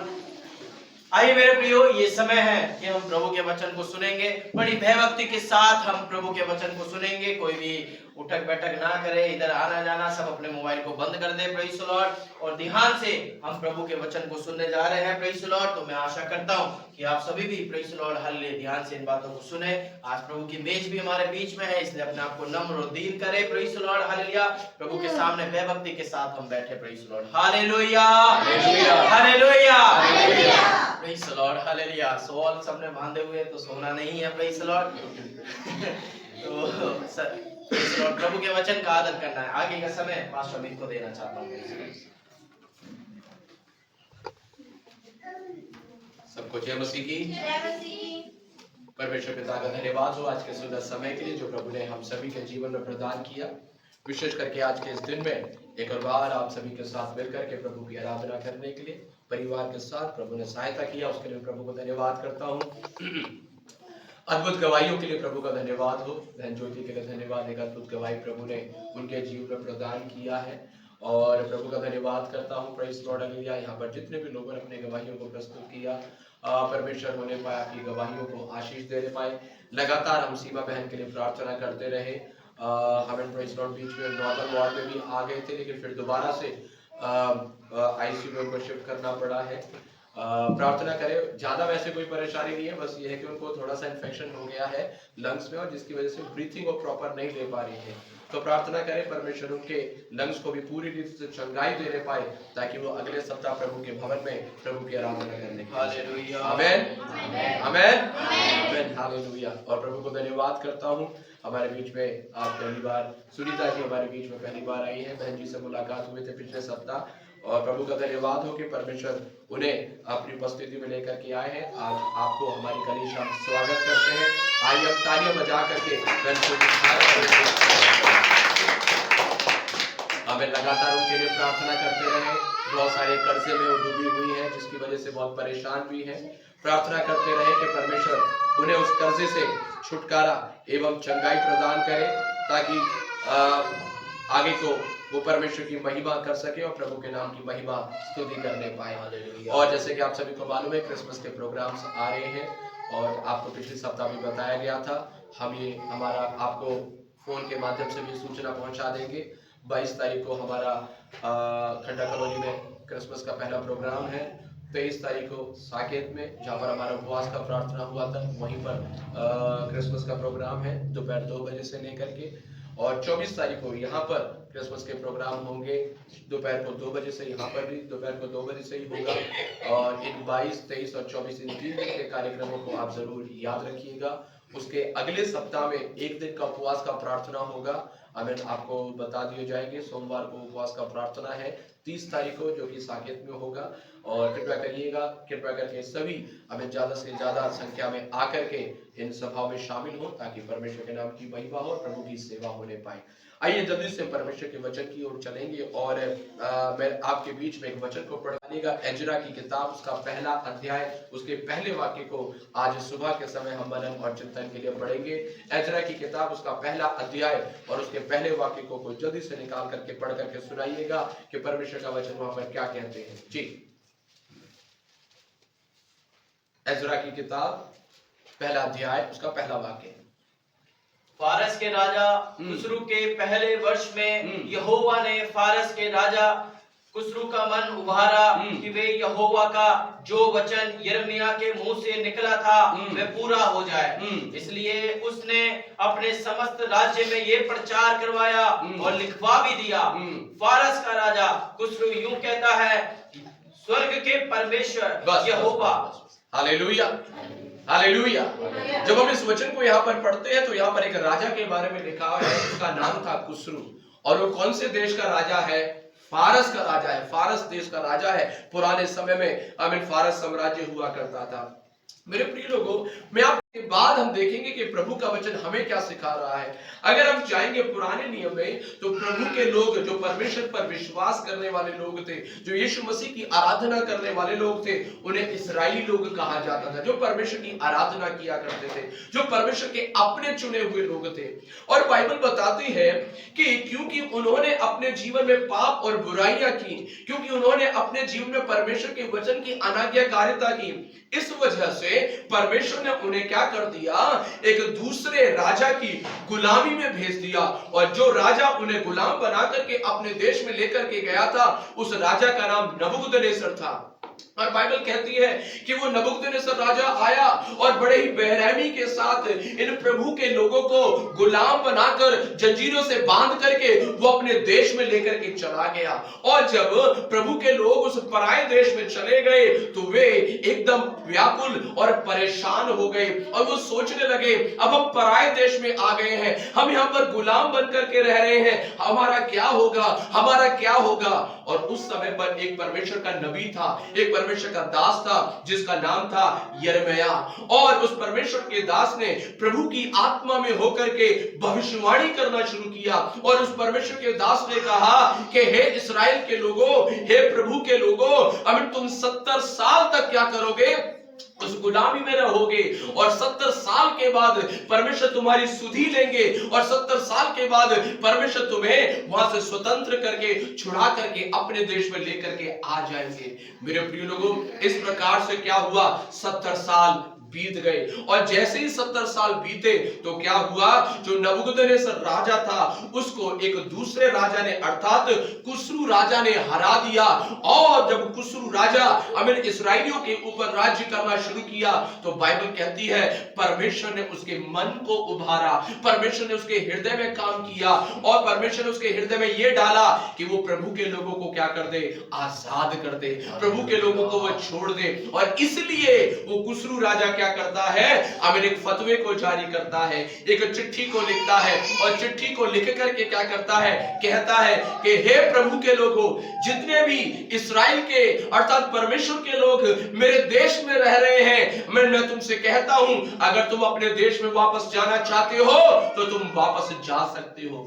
आइए मेरे प्रियो, ये समय है कि हम प्रभु के वचन को सुनेंगे। बड़ी भयभक्ति के साथ हम प्रभु के वचन को सुनेंगे। कोई भी उठक बैठक ना करे, इधर आना जाना, सब अपने मोबाइल को बंद कर दे। Praise the Lord. और ध्यान से हम प्रभु के वचन को सुनने जा रहे हैं। Praise the Lord. तो मैं आशा करता हूँ कि आप सभी भी प्रेज़ द लॉर्ड हालेलुया ध्यान से इन बातों को सुने। आज प्रभु की मेज भी हमारे बीच में है, इसलिए अपने आप को नम्र और दीन करे। Praise the Lord, hallelujah. प्रभु के सामने भयभक्ति के साथ हम बैठे। Praise the Lord, hallelujah, hallelujah, praise the Lord, hallelujah. Shawl सबने बांधे हुए तो सोना नहीं है। Praise the Lord. तो प्रेज़ द लॉर्ड, प्रभु के वचन का आदर करना है। आगे का समय पास्टर अमित को देना चाहता हूँ। सबको जय मसीह की। जय मसीह। परमेश्वर पिता का धन्यवाद हो आज के सुंदर समय के लिए जो प्रभु ने हम सभी के जीवन में प्रदान किया। विशेष करके आज के इस दिन में एक और बार आप सभी के साथ मिलकर के प्रभु की आराधना करने के लिए परिवार के साथ प्रभु ने सहायता किया, उसके लिए प्रभु को धन्यवाद करता हूँ। अद्भुत गवाहियों के लिए प्रभु का धन्यवाद हो। बहन ज्योति के लिए धन्यवाद, एक अद्भुत गवाही प्रभु ने उनके जीवन में प्रदान किया है और प्रभु का धन्यवाद करता हूँ। Praise Lord hallelujah. यहाँ पर जितने भी लोगों ने अपने गवाहियों को प्रस्तुत किया, परमेश्वर होने पाए आपकी गवाहियों को आशीष देने पाए। लगातार हम सीमा बहन के लिए प्रार्थना करते रहे। हमें प्रेज़ लॉर्ड बीच में नॉर्दर्न वार्ड में भी आ गए थे, लेकिन फिर दोबारा से आईसीयू में उनको शिफ्ट करना पड़ा है। प्रार्थना करें, ज्यादा वैसे कोई परेशानी नहीं है, बस ये है कि उनको थोड़ा सा इन्फेक्शन हो गया है लंग्स में और जिसकी वजह से ब्रीथिंग वो प्रॉपर नहीं ले पा रही है। तो प्रार्थना करें परमेश्वर उनके लंग्स को भी पूरी रीति से चंगाई देने पाए ताकि वो अगले सप्ताह प्रभु के भवन में प्रभु की आराधना करने के। हालेलुया, आमेन, आमेन, आमेन, हालेलुया। और प्रभु को धन्यवाद करता हूँ। हमारे बीच में आप पहली बार, सुनीता जी हमारे बीच में पहली बार आई है। बहन जी से मुलाकात हुए थे पिछले सप्ताह और प्रभु का धन्यवाद हो कि परमेश्वर उन्हें अपनी उपस्थिति में लेकर के आए हैं। आज आपको हमारी कलीसिया में स्वागत करते हैं। आइए हम तालियां बजा करके हमें लगातार उनके लिए प्रार्थना करते रहे। बहुत सारे कर्जे में वो डूबी हुई है जिसकी वजह से बहुत परेशान भी है। प्रार्थना करते रहे कि परमेश्वर उन्हें उस कर्जे से छुटकारा एवं चंगाई प्रदान करे ताकि आगे को वो परमेश्वर की महिमा कर सके और प्रभु के नाम की महिमा स्तुति करने पाए। और जैसे कि आप सभी को मालूम है क्रिसमस के प्रोग्राम्स आ रहे हैं और आपको पिछले सप्ताह भी बताया गया था। हम ये हमारा आपको फोन के माध्यम से भी सूचना पहुंचा देंगे। 22 तारीख को हमारा खंडा कॉलोनी में क्रिसमस का पहला प्रोग्राम है। 23 तारीख को साकेत में जहाँ पर हमारा उपवास का प्रार्थना हुआ था, वहीं पर क्रिसमस का प्रोग्राम है दोपहर 2 बजे से लेकर के। और 24 तारीख को यहाँ पर क्रिसमस के प्रोग्राम होंगे दोपहर को 2 बजे से, यहाँ पर भी दोपहर को 2 बजे से ही होगा। और इन 22, 23 और 24 इन 3 दिन के कार्यक्रमों को आप जरूर याद रखिएगा। उसके अगले सप्ताह में एक दिन का उपवास का प्रार्थना होगा। हमें आपको बता दिए जाएंगे। सोमवार को उपवास का प्रार्थना है 30 तारीख को जो कि साकेत में होगा। और कृपया करिएगा, कृपया करके सभी हमें ज्यादा से ज्यादा संख्या में आकर के इन सभाओं में शामिल हो ताकि परमेश्वर के नाम की महिमा हो और प्रभु की सेवा होने पाए। आइए जल्दी से परमेश्वर के वचन की ओर चलेंगे और मैं आपके बीच में एक वचन को पढ़ानेगा। एजरा की किताब उसका पहला अध्याय उसके पहले वाक्य को आज सुबह के समय हम मनन और चिंतन के लिए पढ़ेंगे। एजरा की किताब उसका पहला अध्याय और उसके पहले वाक्य को कोई जल्दी से निकाल करके पढ़ करके सुनाइएगा कि परमेश्वर का वचन वहां पर क्या कहते हैं। जी, एजरा की किताब पहला अध्याय उसका पहला वाक्य। फारस के राजा खुसरू के पहले वर्ष में यहोवा ने फारस के राजा खुसरू का मन उभारा कि वे यहोवा का जो वचन यिर्मयाह के मुंह से निकला था वह पूरा हो जाए। इसलिए उसने अपने समस्त राज्य में ये प्रचार करवाया और लिखवा भी दिया। फारस का राजा खुसरू यूं कहता है, स्वर्ग के परमेश्वर यहोवा। Hallelujah, hallelujah. जब हम इस वचन को यहाँ पर पढ़ते हैं तो यहाँ पर एक राजा के बारे में लिखा है, उसका नाम था खुसरू। और वो कौन से देश का राजा है? फारस का राजा है, फारस देश का राजा है। पुराने समय में फारस साम्राज्य हुआ करता था। मेरे प्रिय लोगों, मैं आपके बाद हम देखेंगे कि प्रभु का वचन हमें क्या सिखा रहा है। अगर हम जाएंगे पुराने नियम में तो प्रभु के लोग जो परमेश्वर पर विश्वास करने वाले लोग थे, जो यीशु मसीह की आराधना करने वाले लोग थे, उन्हें इस्राएली लोग कहा जाता था। जो परमेश्वर की आराधना किया करते थे, जो परमेश्वर के अपने चुने हुए लोग थे। और बाइबल बताती है कि क्योंकि उन्होंने अपने जीवन में पाप और बुराइयां की, क्योंकि उन्होंने अपने जीवन में परमेश्वर के वचन की अनाज्ञाकारिता की, इस वजह से परमेश्वर ने उन्हें क्या कर दिया? एक दूसरे राजा की गुलामी में भेज दिया। और जो राजा उन्हें गुलाम बना करके अपने देश में लेकर के गया था, उस राजा का नाम नबूकदनेस्सर था। और बाइबल कहती है कि वो नबूकदनेस्सर राजा आया और बड़े ही बेरहमी के साथ इन प्रभु के लोगों को गुलाम बनाकर जंजीरों से बांध करके वो अपने देश में लेकर के चला गया। और जब प्रभु के लोग उस पराये देश में चले गए तो वे एकदम व्याकुल और परेशान हो गए और वो सोचने लगे, अब हम पराये देश में आ गए हैं, हम यहाँ पर गुलाम बन करके रह रहे हैं, हमारा क्या होगा, हमारा क्या होगा। और उस समय पर एक परमेश्वर का नबी था, एक एक परमेश्वर का दास था जिसका नाम था यिर्मयाह, और उस परमेश्वर के दास ने प्रभु की आत्मा में होकर के भविष्यवाणी करना शुरू किया। और उस परमेश्वर के दास ने कहा कि हे इस्राएल के लोगों, हे प्रभु के लोगों, अभी तुम 70 साल तक क्या करोगे? उस गुलामी में रहोगे, और 70 साल के बाद परमेश्वर तुम्हारी सुधि लेंगे, और 70 साल के बाद परमेश्वर तुम्हें वहां से स्वतंत्र करके छुड़ा करके अपने देश में लेकर के आ जाएंगे। मेरे प्रिय लोगों, इस प्रकार से क्या हुआ? 70 साल बीत गए, और जैसे ही 70 साल बीते तो क्या हुआ? जो नबूकदनेस्सर राजा था उसको एक दूसरे राजा ने अर्थात कुस्रू राजा ने हरा दिया। और जब कुस्रू राजा अमीर इस्राएलियों के ऊपर राज्य करना शुरू किया तो बाइबल कहती है परमेश्वर ने उसके मन को उभारा, परमेश्वर ने उसके हृदय में काम किया, और परमेश्वर ने उसके हृदय में यह डाला कि वो प्रभु के लोगों को क्या कर दे? आजाद कर दे, प्रभु के लोगों को वो छोड़ दे। और इसलिए वो कुस्रू राजा क्या करता है? अमीर एक फतवे को जारी करता है, एक चिट्ठी को लिखता है, और चिट्ठी को लिख करके क्या करता है? कहता है कि हे प्रभु के लोगों, जितने भी इस्राएल के अर्थात परमेश्वर के लोग मेरे देश में रह रहे हैं, मैं तुमसे कहता हूं, अगर तुम अपने देश में वापस जाना चाहते हो तो तुम वापस जा सकते हो।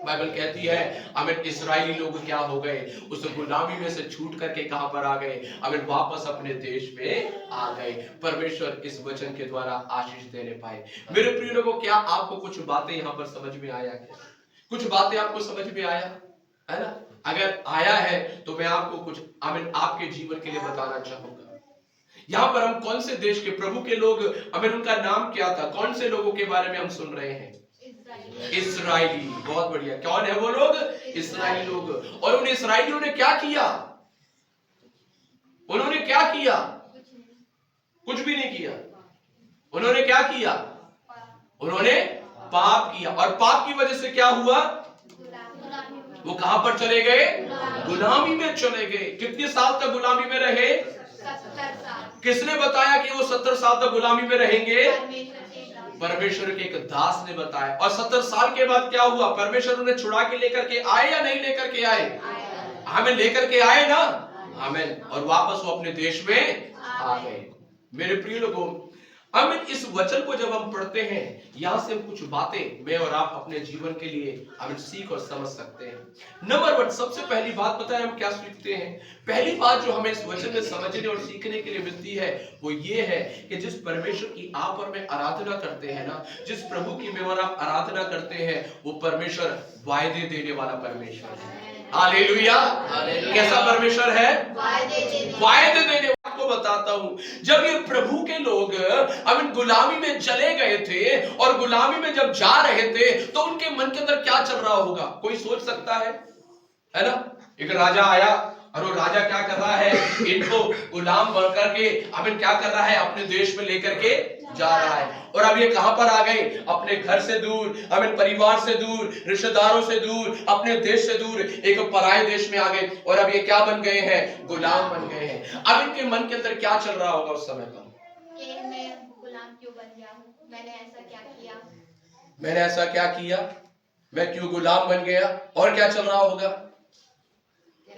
बाइबल कहती है अमीर इस्राएली लोग क्या हो गए? उस गुलामी में से छूट करके कहां पर आ गए? अमीर वापस अपने देश में आ गए। परमेश्वर इस वचन के द्वारा आशीष देने पाए। मेरे प्रिय लोगों, क्या आपको कुछ बातें यहां पर समझ में आया? क्या कुछ बातें आपको समझ में आया है ना? अगर आया है तो मैं आपको कुछ अमीर आपके जीवन के लिए बताना चाहूंगा। यहां पर हम कौन से देश के प्रभु के लोग, अमीर उनका नाम क्या था? कौन से लोगों के बारे में हम सुन रहे हैं? इस्राएली। बहुत बढ़िया। कौन है वो लोग? इस्राएली लोग। और उन इस्राएलियों ने क्या किया? उन्होंने क्या किया? कुछ भी नहीं किया। उन्होंने क्या किया? उन्होंने पाप किया, और पाप की वजह से क्या हुआ? वो कहां पर चले गए? गुलामी में चले गए। कितने साल तक गुलामी में रहे? 70 साल। किसने बताया कि वो 70 साल तक गुलामी में रहेंगे? परमेश्वर के एक दास ने बताया। और 70 साल के बाद क्या हुआ? परमेश्वर उन्हें छुड़ा के लेकर के आए या नहीं लेकर के आए? हमें लेकर के आए ना, हमें, और वापस वो अपने देश में आ गए। मेरे प्रिय लोगों, हम इस वचन को जब हम पढ़ते हैं, यहां से कुछ बातें मैं और आप अपने जीवन के लिए हम सीख और समझ सकते हैं। नंबर 1, सबसे पहली बात पता है हम क्या सीखते हैं? पहली बात जो हमें इस वचन में समझने और सीखने के लिए मिलती है वो ये है कि जिस परमेश्वर की आप और मैं आराधना करते हैं ना, जिस प्रभु की मैं और आप आराधना करते हैं, वो परमेश्वर वायदे देने वाला परमेश्वर है। हालेलुया। कैसा परमेश्वर है? वायदे देने। आपको बताता हूं, जब ये प्रभु के लोग अब गुलामी में चले गए थे और गुलामी में जब जा रहे थे तो उनके मन के अंदर क्या चल रहा होगा? कोई सोच सकता है ना? एक राजा आया और वो राजा क्या कर रहा है? इनको गुलाम बन करके अब क्या कर रहा है? अपने देश में लेकर के जा रहा है। और अब ये कहां पर आ गए? अपने घर से दूर, अपने परिवार से दूर, रिश्तेदारों से दूर, अपने देश से दूर, एक पराये देश में आ गए। और अब ये क्या बन गए हैं? गुलाम बन गए हैं। अब इनके मन के अंदर क्या चल रहा होगा उस समय पर? कि मैं गुलाम क्यों बन गया हूँ? मैंने ऐसा क्या किया? मैंने ऐसा क्या किया? मैं क्यों गुलाम बन गया? और क्या चल रहा होगा?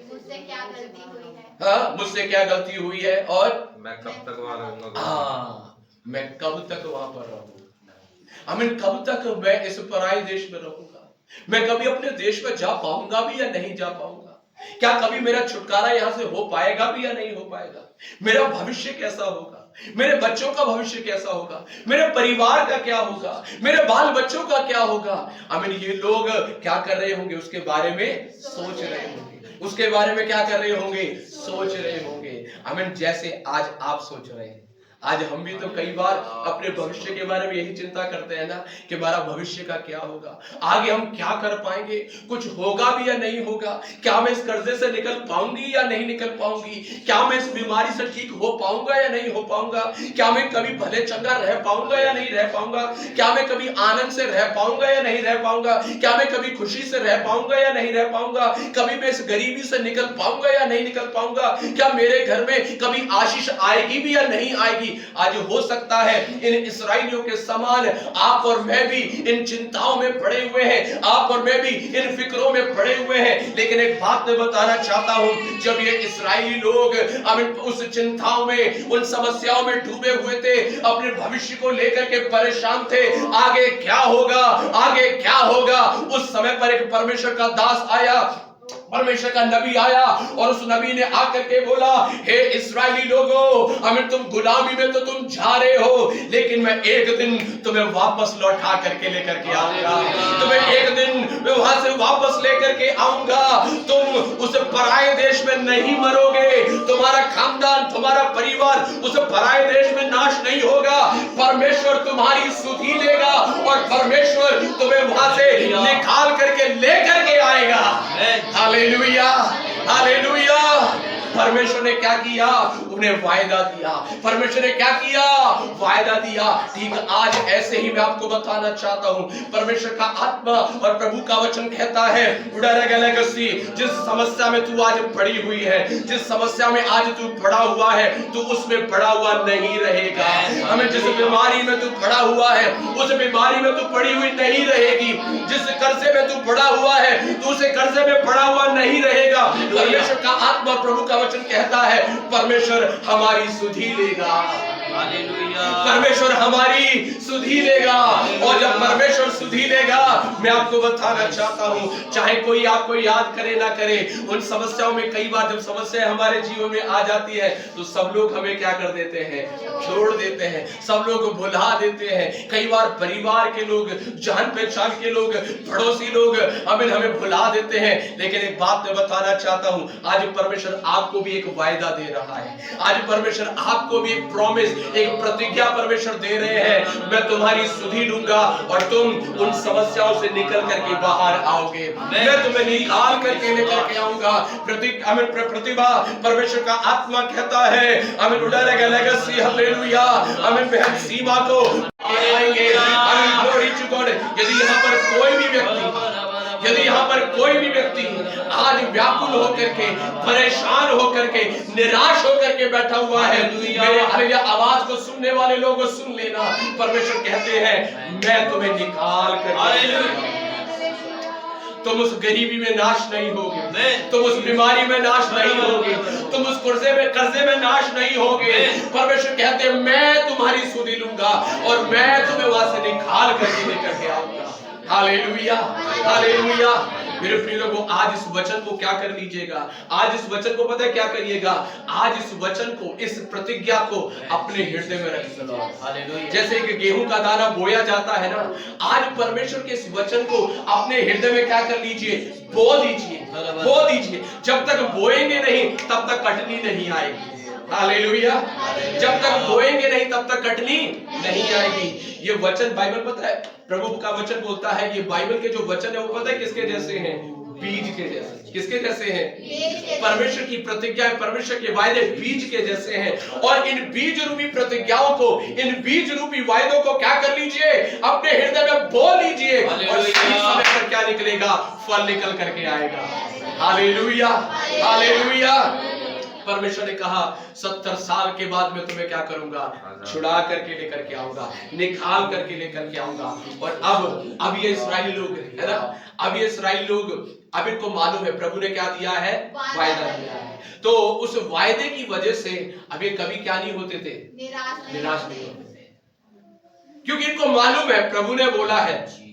मुझसे क्या गलती हुई है? हाँ, मुझसे क्या गलती हुई है? और मैं कब तक वहां रहूंगा? हाँ, मैं कब तक वहां पर रहूंगा? अमीन, कब तक मैं इस पराये देश में रहूंगा? मैं कभी अपने देश में जा पाऊंगा भी या नहीं जा पाऊंगा? क्या कभी मेरा छुटकारा यहां से हो पाएगा भी या नहीं हो पाएगा? मेरा भविष्य कैसा होगा? मेरे बच्चों का भविष्य कैसा होगा? मेरे परिवार का क्या होगा? मेरे बाल बच्चों का क्या होगा? अमीन, ये लोग क्या कर रहे होंगे? उसके बारे में सोच रहे होंगे। उसके बारे में क्या कर रहे होंगे? सोच रहे होंगे। अमीन, जैसे आज आप सोच रहे हैं। आज हम भी तो कई बार अपने भविष्य के बारे में यही चिंता करते हैं ना कि हमारा भविष्य का क्या होगा, आगे हम क्या कर पाएंगे, कुछ होगा भी या नहीं होगा, क्या मैं इस कर्जे से निकल पाऊंगी या नहीं निकल पाऊंगी, क्या मैं इस बीमारी से ठीक हो पाऊंगा या नहीं हो पाऊंगा, क्या मैं कभी भले चंगा रह पाऊंगा या नहीं रह पाऊंगा, क्या मैं कभी आनंद से रह पाऊंगा या नहीं रह पाऊंगा, क्या मैं कभी खुशी से रह पाऊंगा या नहीं रह पाऊंगा, कभी मैं इस गरीबी से निकल पाऊंगा या नहीं निकल पाऊंगा, क्या मेरे घर में कभी आशीष आएगी भी या नहीं आएगी। आज हो सकता है इन इस्राएलियों के समान आप और मैं भी इन चिंताओं में पड़े हुए हैं, आप और मैं भी इन फिक्रों में पड़े हुए हैं। लेकिन एक बात मैं बताना चाहता हूं, जब ये इस्राएली लोग अब उस चिंताओं में, उन समस्याओं में डूबे हुए थे, अपने भविष्य को लेकर के परेशान थे, आगे क्या होगा, आगे क्या होगा, उस समय पर एक परमेश्वर का दास आया, परमेश्वर का नबी आया और उस नबी ने आकर के बोला, हे इस्राएली लोगों, हमें तुम गुलामी में तो तुम जा रहे हो, लेकिन मैं एक दिन तुम्हें वापस लौटा करके लेकर के आऊंगा, तुम्हें एक दिन मैं वहां से वापस लेकर के आऊंगा। तुम उस पराये देश में नहीं मरोगे, तुम्हारा खानदान, तुम्हारा परिवार उस पराये देश में नाश नहीं होगा। परमेश्वर तुम्हारी सुधि लेगा और परमेश्वर तुम्हें वहां से निकाल करके लेकर के आएगा। Hallelujah, hallelujah. परमेश्वर ने क्या किया? उन्हें वायदा दिया। परमेश्वर ने क्या किया? वायदा दिया। ठीक आज ऐसे ही मैं आपको बताना चाहता हूं, परमेश्वर का आत्मा और प्रभु का वचन कहता है, जिस समस्या में तू आज पड़ी हुई है, जिस समस्या में आज तू पड़ा हुआ है, तू उसमें पड़ा हुआ नहीं रहेगा। हमें जिस बीमारी में तू पड़ा हुआ है, उस बीमारी में तू पड़ी हुई नहीं रहेगी। जिस कर्जे में तू पड़ा हुआ है, तू उसे कर्जे में पड़ा हुआ नहीं रहेगा। परमेश्वर का आत्मा, प्रभु का वचन कहता है, परमेश्वर हमारी सुधि लेगा। परमेश्वर हमारी सुधि लेगा। और जब परमेश्वर सुधि लेगा, मैं आपको बताना चाहता हूं, चाहे कोई आपको याद करे ना करे, उन समस्याओं में कई बार जब समस्याएं हमारे जीवन में आ जाती है, तो सब लोग हमें क्या कर देते हैं? छोड़ देते हैं, सब लोग भुला देते हैं। कई बार परिवार के लोग, जान पहचान के लोग, पड़ोसी लोग हमें भुला देते हैं। लेकिन एक बात मैं बताना चाहता हूं, आज परमेश्वर आपको भी एक वायदा दे रहा है। आज परमेश्वर आपको भी एक प्रॉमिस, एक प्रतिज्ञा परमेश्वर दे रहे हैं, मैं तुम्हारी सुधि लूंगा और तुम उन समस्याओं से निकल करके बाहर आओगे। मैं तुम्हें निकाल करके लेकर के आऊंगा। प्रतिभा, परमेश्वर का आत्मा कहता है, हमें उड़ाएगा लेगेसी, हालेलुया। हमें बहन सीमा को आएंगे, हमें ग्लोरी टू गॉड। यदि यहाँ पर कोई भी व्यक्ति, यदि यहाँ पर कोई भी व्यक्ति आज व्याकुल होकर के, परेशान होकर के, निराश होकर के बैठा हुआ है, मेरे हालेलुया आवाज को सुनने वाले लोग सुन लेना। परमेश्वर कहते हैं, मैं तुम्हें निकाल कर, तुम उस गरीबी में नाश नहीं होगे, तुम उस बीमारी में नाश नहीं होगे, तुम उस कर्जे में नाश नहीं होगे। परमेश्वर कहते हैं, मैं तुम्हारी सुधि लूंगा और मैं तुम्हें वहां से निकाल करके लेकर के आऊंगा। Hallelujah, hallelujah. मेरे प्रिय लोगों, आज इस वचन को क्या कर लीजिएगा? आज इस वचन को पता है क्या करिएगा? आज इस वचन को, इस प्रतिज्ञा को अपने हृदय में रखिएगा। जैसे कि गेहूं का दाना बोया जाता है ना, आज परमेश्वर के इस वचन को अपने हृदय में क्या कर लीजिए? बो दीजिए, बो दीजिए। जब तक बोएंगे नहीं, तब तक कटनी नहीं आएगी। हालेलुया। जब तक बोएंगे नहीं, तब तक कटनी नहीं आएगी। ये वचन बाइबल, पता है प्रभु का वचन बोलता है, ये बाइबल के जो वचन है वो पता है किसके जैसे हैं? बीज के जैसे। किसके जैसे हैं? परमेश्वर की प्रतिज्ञा, परमेश्वर के वायदे बीज के जैसे हैं। और इन बीज रूपी प्रतिज्ञाओं को, इन बीज रूपी वायदों को क्या कर लीजिए? अपने हृदय में बो लीजिए और सही समय पर क्या निकलेगा? फल निकल करके आएगा। Hallelujah, hallelujah. परमेश्वर ने कहा, 70 साल के बाद मैं तुम्हें क्या करूंगा? छुड़ा करके लेकर के आऊंगा, निकाल करके लेकर के आऊंगा। और अब ये इस्राएली लोग है ना, अब ये इस्राएली लोग, अब इनको मालूम है प्रभु ने क्या दिया है? वायदा दिया है। तो उस वायदे की वजह से अब ये कभी क्या नहीं होते थे? निराश नहीं होते थे, क्योंकि इनको मालूम है प्रभु ने बोला है।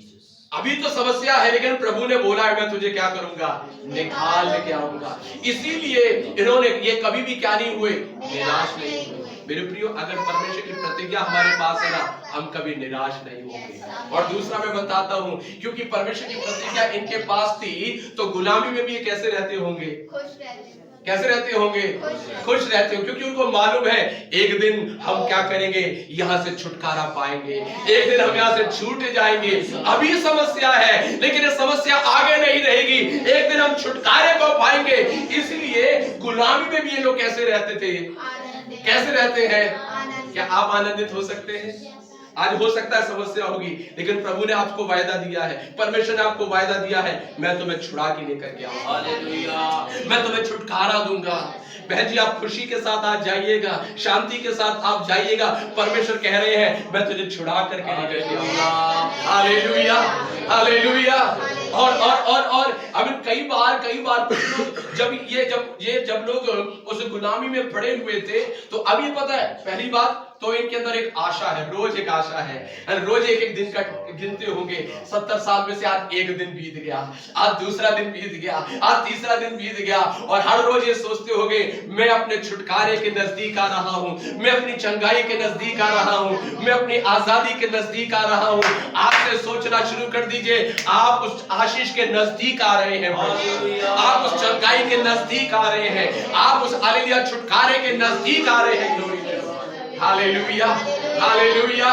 अभी तो समस्या है, लेकिन प्रभु ने बोला है, मैं तुझे क्या करूंगा? निकाल लेके आऊंगा। इसीलिए इन्होंने ये कभी भी क्या नहीं हुए? निराश नहीं हुए। मेरे प्रियो, अगर परमेश्वर की प्रतिज्ञा हमारे पास है ना, हम कभी निराश नहीं होंगे। और दूसरा मैं बताता हूं, क्योंकि परमेश्वर की प्रतिज्ञा इनके पास थी, तो गुलामी में भी ये कैसे रहते होंगे? कैसे रहते होंगे? खुश रहते हो, क्योंकि उनको मालूम है एक दिन हम क्या करेंगे? यहाँ से छुटकारा पाएंगे, एक दिन हम यहाँ से छूट जाएंगे। अभी समस्या है, लेकिन ये समस्या आगे नहीं रहेगी, एक दिन हम छुटकारे को पाएंगे। इसलिए गुलामी में भी ये लोग कैसे रहते थे? कैसे रहते हैं? क्या आप आनंदित हो सकते हैं? आज हो सकता है समस्या होगी, लेकिन प्रभु ने आपको वायदा दिया है, परमेश्वर ने आपको वायदा दिया है, मैं तुम्हें छुड़ा के लेकर के आऊंगा, हालेलुया। मैं तुम्हें छुटकारा दूंगा। बहन जी, आप खुशी के साथ आज जाइएगा, शांति के साथ आप जाइएगा। परमेश्वर कह रहे हैं मैं तुझे छुड़ा करके लेकर के आऊंगा। Hallelujah, hallelujah. और अभी कई बार कुछ लोग जब लोग उस गुलामी में पड़े हुए थे, तो अब ये पता है, पहली बात तो इनके अंदर एक आशा है, रोज एक आशा है, रोज एक दिन का गिनते होंगे। 70 साल में से आज एक दिन बीत गया, आज दूसरा दिन बीत गया, आज तीसरा दिन बीत गया, और हर रोज ये सोचते होंगे मैं अपने छुटकारे के नजदीक आ रहा हूँ, मैं अपनी चंगाई के नजदीक आ रहा हूँ, मैं अपनी आजादी के नजदीक आ रहा हूँ। आज से सोचना शुरू कर दीजिए, आप उस आशीष के नजदीक आ रहे हैं, आप उस चंगाई के नजदीक आ रहे हैं, आप उस हालेलुया छुटकारे के नजदीक आ रहे हैं। Hallelujah, hallelujah.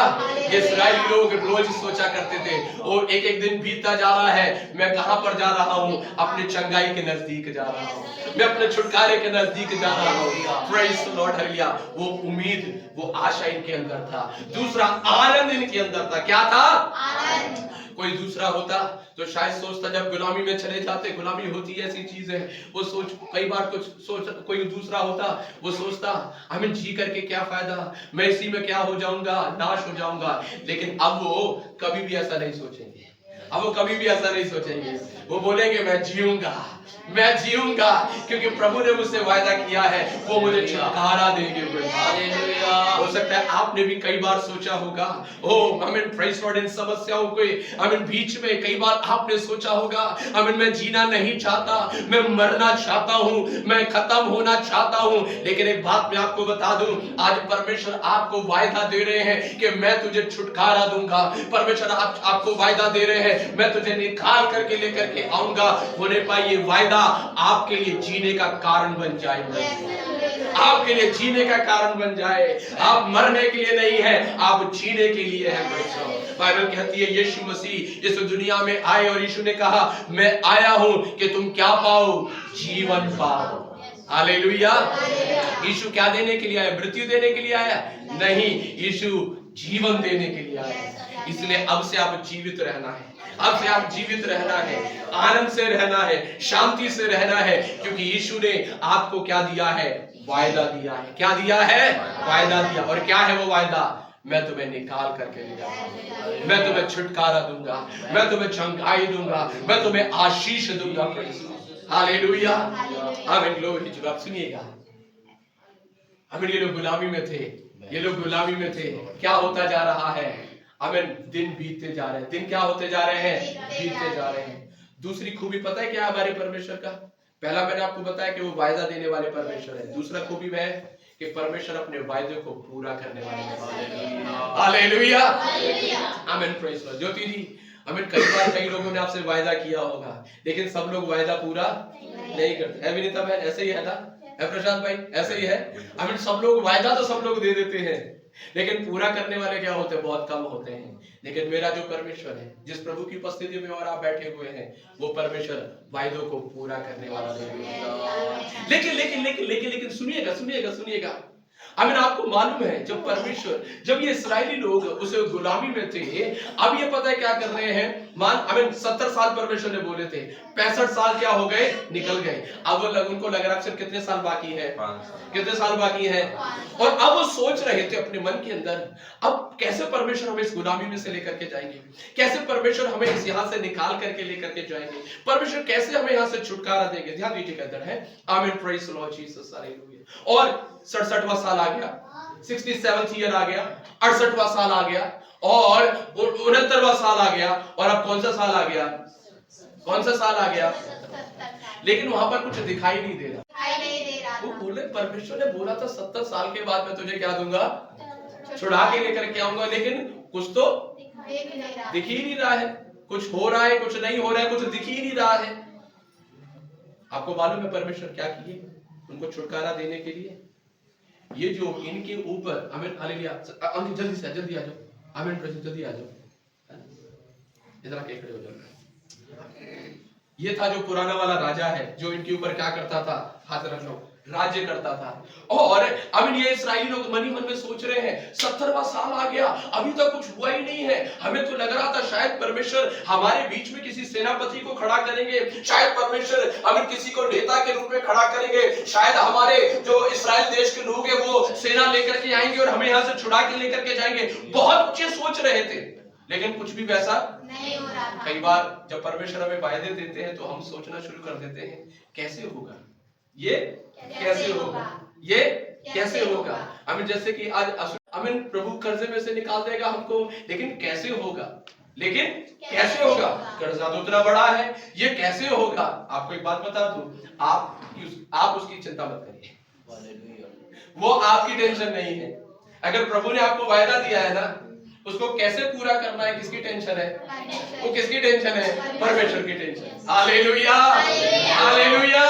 इस्राएली लोग रोज सोचा करते थे, और एक दिन बीतता जा रहा है, मैं कहां पर जा रहा हूं? अपने चंगाई के नजदीक जा रहा हूं, मैं अपने छुटकारे के नजदीक जा रहा हूं। Praise the Lord, hallelujah. वो उम्मीद, वो आशा इनके अंदर था। दूसरा आनंद इनके अंदर था। क्या था? आनंद। कोई दूसरा होता तो शायद सोचता, जब गुलामी में चले जाते, गुलामी होती है ऐसी चीज है, वो कई बार कोई दूसरा होता, वो सोचता हमें जी करके क्या फायदा, मैं इसी में क्या हो जाऊंगा, नाश हो जाऊंगा। लेकिन अब वो कभी भी ऐसा नहीं सोचेंगे, अब वो कभी भी ऐसा नहीं सोचेंगे। वो बोलेंगे मैं जीऊंगा, मैं जीऊंगा, क्योंकि प्रभु ने मुझसे वायदा किया है, वो मुझे छुटकारा देंगे। हालेलुया। हो सकता है आपने भी कई बार सोचा होगा, ओह आमीन, प्रेज़ लॉर्ड, इन समस्याओं के आमीन बीच में कई बार आपने सोचा होगा, आमीन मैं जीना नहीं चाहता, मैं मरना चाहता हूं, मैं खत्म होना चाहता हूं। लेकिन एक बात मैं आपको बता दूं, आज परमेश्वर आपको वायदा दे रहे हैं कि मैं तुझे छुटकारा दूंगा। परमेश्वर आपको वायदा दे रहे हैं, मैं तुझे निकाल करके लेकर के आऊंगा। होने पाए ये वायदा आपके लिए जीने का कारण बन जाए, आपके लिए जीने का कारण बन जाए। आप मरने के लिए नहीं है, आप जीने के लिए है। बाइबल कहती है यीशु मसीह इस दुनिया में आए, और यीशु ने कहा मैं आया हूं कि तुम क्या पाओ? जीवन पाओ। हालेलुया। यीशु क्या देने के लिए आया? मृत्यु देने के लिए आया? नहीं, यीशु जीवन देने के लिए आया। इसलिए अब से आप जीवित रहना है, अब से आप जीवित रहना है, आनंद से रहना है, शांति से रहना है, क्योंकि यीशु ने आपको क्या दिया है? वायदा दिया है। क्या दिया है? वायदा दिया। और क्या है वो वायदा? मैं तुम्हें निकाल करके ले जाऊंगा, मैं तुम्हें छुटकारा दूंगा, मैं तुम्हें चंगाई दूंगा, मैं तुम्हें आशीष दूंगा। हालेलुया, आमीन। Glory to God. सुनिएगा, आमीन। ये लोग गुलामी में थे, ये लोग गुलामी में थे। क्या होता जा रहा है? आमीन, दिन बीतते जा रहे हैं। दिन क्या होते जा रहे हैं? बीतते जा रहे हैं। दूसरी खूबी पता है क्या हमारे परमेश्वर का? पहला मैंने आपको बताया कि वो वायदा देने वाले परमेश्वर है। दूसरा खूबी वह है कि परमेश्वर अपने वायदे को पूरा करने वाले हैं। हालेलुया, आमीन। Praise Lord. ज्योति जी, आमीन, कई लोगों ने आपसे वायदा किया होगा, लेकिन सब लोग वायदा पूरा नहीं करते। है विनीता बहन, ऐसे ही है ना? है प्रशांत भाई, ऐसे ही है। आमीन, सब लोग वायदा तो सब लोग दे देते हैं, लेकिन पूरा करने वाले क्या होते हैं? बहुत कम होते हैं। लेकिन मेरा जो परमेश्वर है, जिस प्रभु की उपस्थिति में और आप बैठे हुए हैं, वो परमेश्वर वायदों को पूरा करने वाला है। लेकिन सुनिएगा, आमीन। आपको मालूम है, जब ये इस्राएली लोग उस गुलामी में थे, अब ये पता है क्या कर रहे हैं? आमीन, 70 साल परमेश्वर ने बोले थे, 65 साल क्या हो गए? निकल गए। अब उनको लग रहा है सिर्फ कितने साल बाकी है? 5 साल। कितने साल बाकी है? और अब वो सोच रहे थे अपने मन के अंदर, अब कैसे परमेश्वर हमें इस गुलामी में से लेकर के जाएंगे, कैसे परमेश्वर हमें इस यहाँ से निकाल करके लेकर के जाएंगे, परमेश्वर कैसे हमें यहाँ से छुटकारा देंगे। ध्यान दीजिए के अंदर है, आमीन। Praise the Lord Jesus, hallelujah. और 67वां साल आ गया, 67th ईयर आ गया, 68वां साल आ गया, और 69वां साल आ गया, और अब कौन सा साल आ गया? कौन सा साल आ गया? लेकिन वहां पर कुछ दिखाई नहीं दे रहा। वो बोले, परमेश्वर ने बोला था 70 साल के बाद मैं तुझे क्या दूंगा? छुड़ा के लेकर के आऊंगा। लेकिन कुछ तो दिख ही नहीं रहा है, कुछ हो रहा है, कुछ नहीं हो रहा है, कुछ दिख ही नहीं रहा है। आपको मालूम है परमेश्वर क्या किए उनको छुटकारा देने के लिए? ये जो इनके ऊपर, आमीन, हालेलुया। अंकित जल्दी आ जाओ, आमीन। जल्दी आ जाओ, इधर आके खड़े हो जाओ। ये था जो पुराना वाला राजा है, जो इनके ऊपर क्या करता था? हाथ रख लो। राज्य करता था। और अब ये इस्राएली लोग मन ही मन में सोच रहे हैं 70वां साल आ गया, अभी तक कुछ हुआ ही नहीं है। हमें तो लग रहा था शायद परमेश्वर हमारे बीच में किसी सेनापति को खड़ा करेंगे, शायद परमेश्वर हमें किसी को नेता के रूप में खड़ा करेंगे, शायद हमारे जो इस्राएल देश के लोग हैं वो सेना लेकर के आएंगे और हमें यहाँ से छुड़ा के लेकर के जाएंगे। बहुत कुछ सोच रहे थे, लेकिन कुछ भी वैसा नहीं हो रहा था। कई बार जब परमेश्वर हमें वायदे देते हैं तो हम सोचना शुरू कर देते हैं कैसे होगा, ये कैसे होगा, ये कैसे होगा। हमें जैसे कि आज हमें प्रभु कर्जे में से निकाल देगा हमको, लेकिन कैसे होगा, लेकिन कैसे होगा, कर्जा तो उतना बड़ा है, ये कैसे होगा। आपको एक बात बता दूं, आप उसकी चिंता मत करिए, वो आपकी टेंशन नहीं है। अगर प्रभु ने आपको वायदा दिया है ना, उसको कैसे पूरा करना है किसकी टेंशन है, वो किसकी टेंशन है, परमेश्वर की टेंशन। Hallelujah, hallelujah.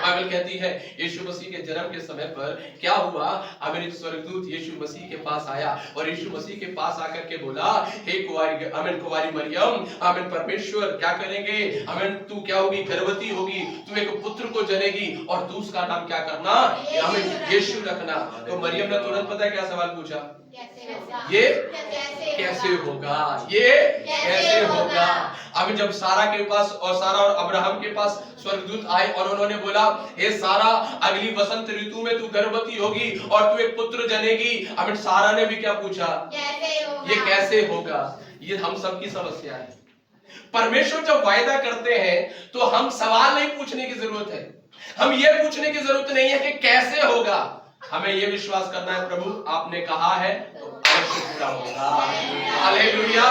बाइबल कहती है यीशु मसीह के जन्म के समय पर क्या हुआ, अमीन स्वर्गदूत यीशु मसीह के पास आया और यीशु मसीह के पास आकर के बोला, हे कुंवारी मरियम, आमीन परमेश्वर क्या करेंगे, आमीन तू क्या होगी, गर्भवती होगी, तू एक पुत्र को जनेगी और तू उसका नाम क्या करना, आमीन यीशु रखना। तो मरियम ने तुरंत पता है क्या सवाल पूछा, ये कैसे होगा, ये कैसे होगा। अब जब सारा के पास और सारा और अब्राहम के पास स्वर्गदूत आए और उन्होंने बोला, हे सारा अगली वसंत ऋतु में तू गर्भवती होगी और तू एक पुत्र जनेगी। अब सारा ने भी क्या पूछा, ये कैसे होगा। ये हम सबकी समस्या है। परमेश्वर जब वायदा करते हैं तो हम सवाल नहीं पूछने की जरूरत है, हम ये पूछने की जरूरत नहीं है कि कैसे होगा। हमें ये विश्वास करना है, प्रभु आपने कहा है तो अवश्य पूरा होगा। हालेलुया।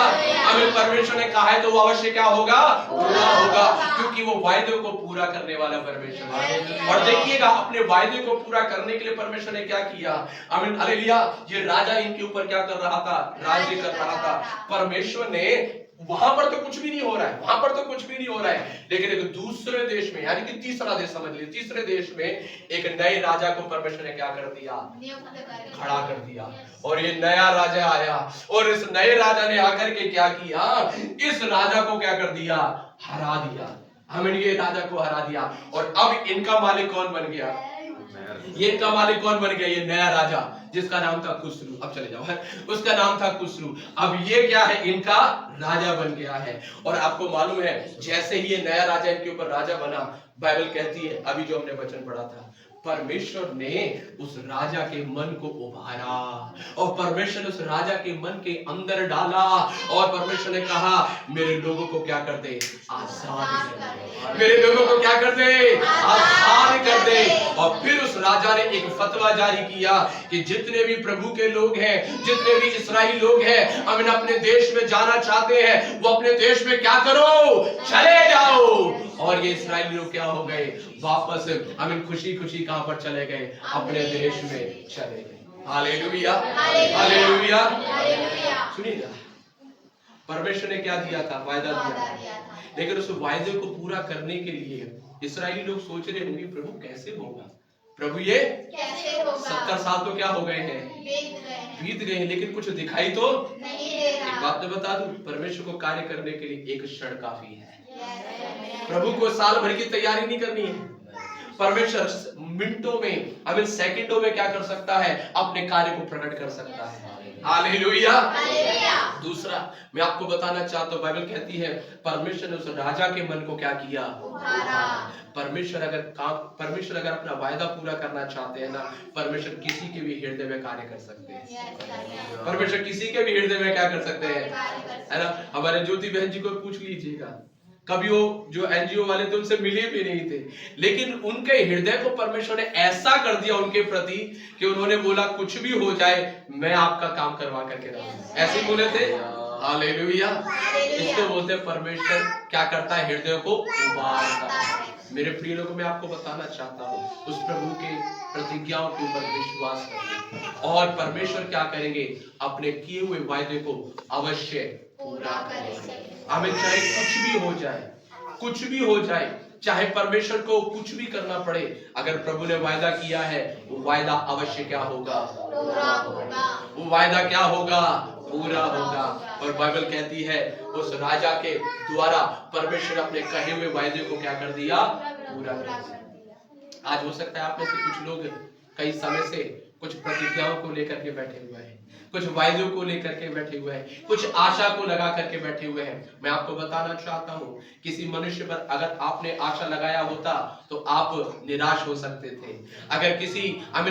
हमें परमेश्वर ने कहा है तो वो अवश्य क्या होगा, पूरा होगा, क्योंकि वो वायदे को पूरा करने वाला परमेश्वर है। और देखिएगा अपने वायदे को पूरा करने के लिए परमेश्वर ने क्या किया, आमीन हालेलुया। ये राजा इनके ऊपर क्या कर रहा था, राज्य कर रहा था। परमेश्वर ने वहां पर तो कुछ भी नहीं हो रहा है, वहां पर तो कुछ भी नहीं हो रहा है, लेकिन एक दूसरे देश में, यानी कि तीसरा देश समझ लीजिए, तीसरे देश में एक नए राजा को परमेश्वर ने क्या कर दिया, खड़ा कर दिया। और ये नया राजा आया और इस नए राजा ने आकर के क्या किया, इस राजा को क्या कर दिया, हरा दिया। हमें ये राजा को हरा दिया और अब इनका मालिक कौन बन गया, ये इनका मालिक कौन बन गया, ये नया राजा जिसका नाम था खुसरू। अब चले जाओ, उसका नाम था खुसरू। अब ये क्या है, इनका राजा बन गया है। और आपको मालूम है जैसे ही ये नया राजा इनके ऊपर राजा बना, बाइबल कहती है अभी जो हमने वचन पढ़ा था, परमेश्वर ने उस राजा के मन को उभारा और परमेश्वर ने उस राजा के मन के अंदर डाला और परमेश्वर ने कहा, मेरे लोगों को क्या कर दे, आजाद कर दे, मेरे लोगों को क्या कर दे, आजाद कर दे। और फिर उस राजा ने एक फतवा जारी किया कि जितने भी प्रभु के लोग हैं, जितने भी इस्राएली लोग हैं, हम अपने देश में जाना चाहते हैं, वो अपने देश में क्या करो, चले जाओ। और ये इस्राएली लोग क्या हो गए, वापस हम खुशी खुशी कहां पर चले गए, अपने देश में चले गए। Hallelujah, hallelujah. सुनिएगा, परमेश्वर ने क्या दिया था, वायदा दिया था, लेकिन उस वायदे को पूरा करने के लिए इस्राएली लोग सोच रहे होंगे, प्रभु कैसे होगा, प्रभु ये 70 साल तो क्या हो गए हैं, बीत गए हैं, लेकिन कुछ दिखाई तो नहीं दे रहा। एक बात मैं बता दूं, परमेश्वर को कार्य करने के लिए एक क्षण काफी है। प्रभु को साल भर की तैयारी नहीं करनी है। परमेश्वर मिनटों में, अभी सेकंडों में क्या कर सकता है, अपने कार्य को प्रकट कर सकता है। हालेलुया। दूसरा मैं आपको बताना चाहता हूँ, बाइबल कहती है परमेश्वर ने उस राजा के मन को क्या किया, परमेश्वर अगर अपना वायदा पूरा करना चाहते हैं ना, परमेश्वर किसी के भी हृदय में कार्य कर सकते हैं। परमेश्वर किसी के भी हृदय में क्या कर सकते हैं, है ना। हमारे ज्योति बहन जी को पूछ लीजिएगा, कभी वो जो एनजीओ वाले थे उनसे मिले भी नहीं थे, लेकिन उनके हृदय को परमेश्वर ने ऐसा कर दिया उनके प्रति कि उन्होंने बोला कुछ भी हो जाए मैं आपका काम करवा करके रहूंगा, ऐसे बोले थे। हालेलुया। इसको बोलते हैं परमेश्वर क्या करता है, हृदय को उबारता है। मेरे प्रिय लोगों, मैं आपको बताना चाहता हूँ, उस प्रभु के प्रतिज्ञाओं के ऊपर विश्वास करें और परमेश्वर क्या करेंगे, अपने किए हुए वायदे को अवश्य पूरा करेंगे। हमें चाहे कुछ भी हो जाए, कुछ भी हो जाए, चाहे परमेश्वर को कुछ भी करना पड़े, अगर प्रभु ने वायदा किया है वो वायदा अवश्य क्या होगा, पूरा होगा। वो वायदा क्या होगा, पूरा होगा। और बाइबल कहती है उस राजा के द्वारा परमेश्वर अपने कहे हुए वायदे को क्या कर दिया, पूरा कर दिया। आज हो सकता है आप में से कुछ लोग कई समय से कुछ प्रतिज्ञाओं को लेकर के बैठे हुए हैं, कुछ वायदों को लेकर के बैठे हुए हैं, कुछ आशा को लगा करके बैठे हुए हैं। मैं आपको बताना चाहता हूँ, किसी मनुष्य पर अगर आपने आशा लगाया होता तो आप निराश हो सकते थे। अगर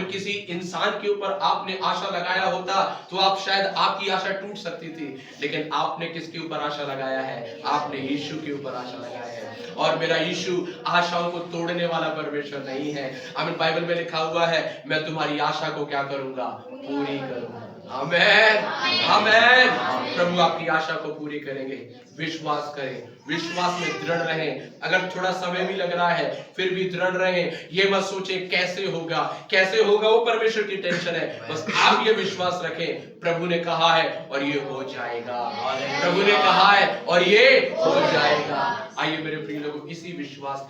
किसी इंसान के ऊपर आपने आशा लगाया होता तो आप शायद आपकी आशा टूट सकती थी। लेकिन आपने किसके ऊपर आशा लगाया है? आपने यीशु के ऊपर आशा लगाया है। और मेरा यीशु आशाओं को तोड़ने वाला परमेश्वर नहीं है। आमीन। बाइबल में लिखा हुआ है, मैं तुम्हारी आशा को क्या करूंगा? पूरी करूंगा। आमेन, आमेन। प्रभु आपकी आशा को पूरी करेंगे। विश्वास करें, विश्वास में दृढ़ रहें। अगर थोड़ा समय भी लग रहा है फिर भी दृढ़ रहें। ये मत सोचें कैसे होगा, कैसे होगा, वो परमेश्वर की टेंशन है। बस आप ये विश्वास रखें, प्रभु ने कहा है और ये हो जाएगा। प्रभु ने कहा है और ये हो जाएगा। आइए मेरे प्रिय लोगों, इसी विश्वास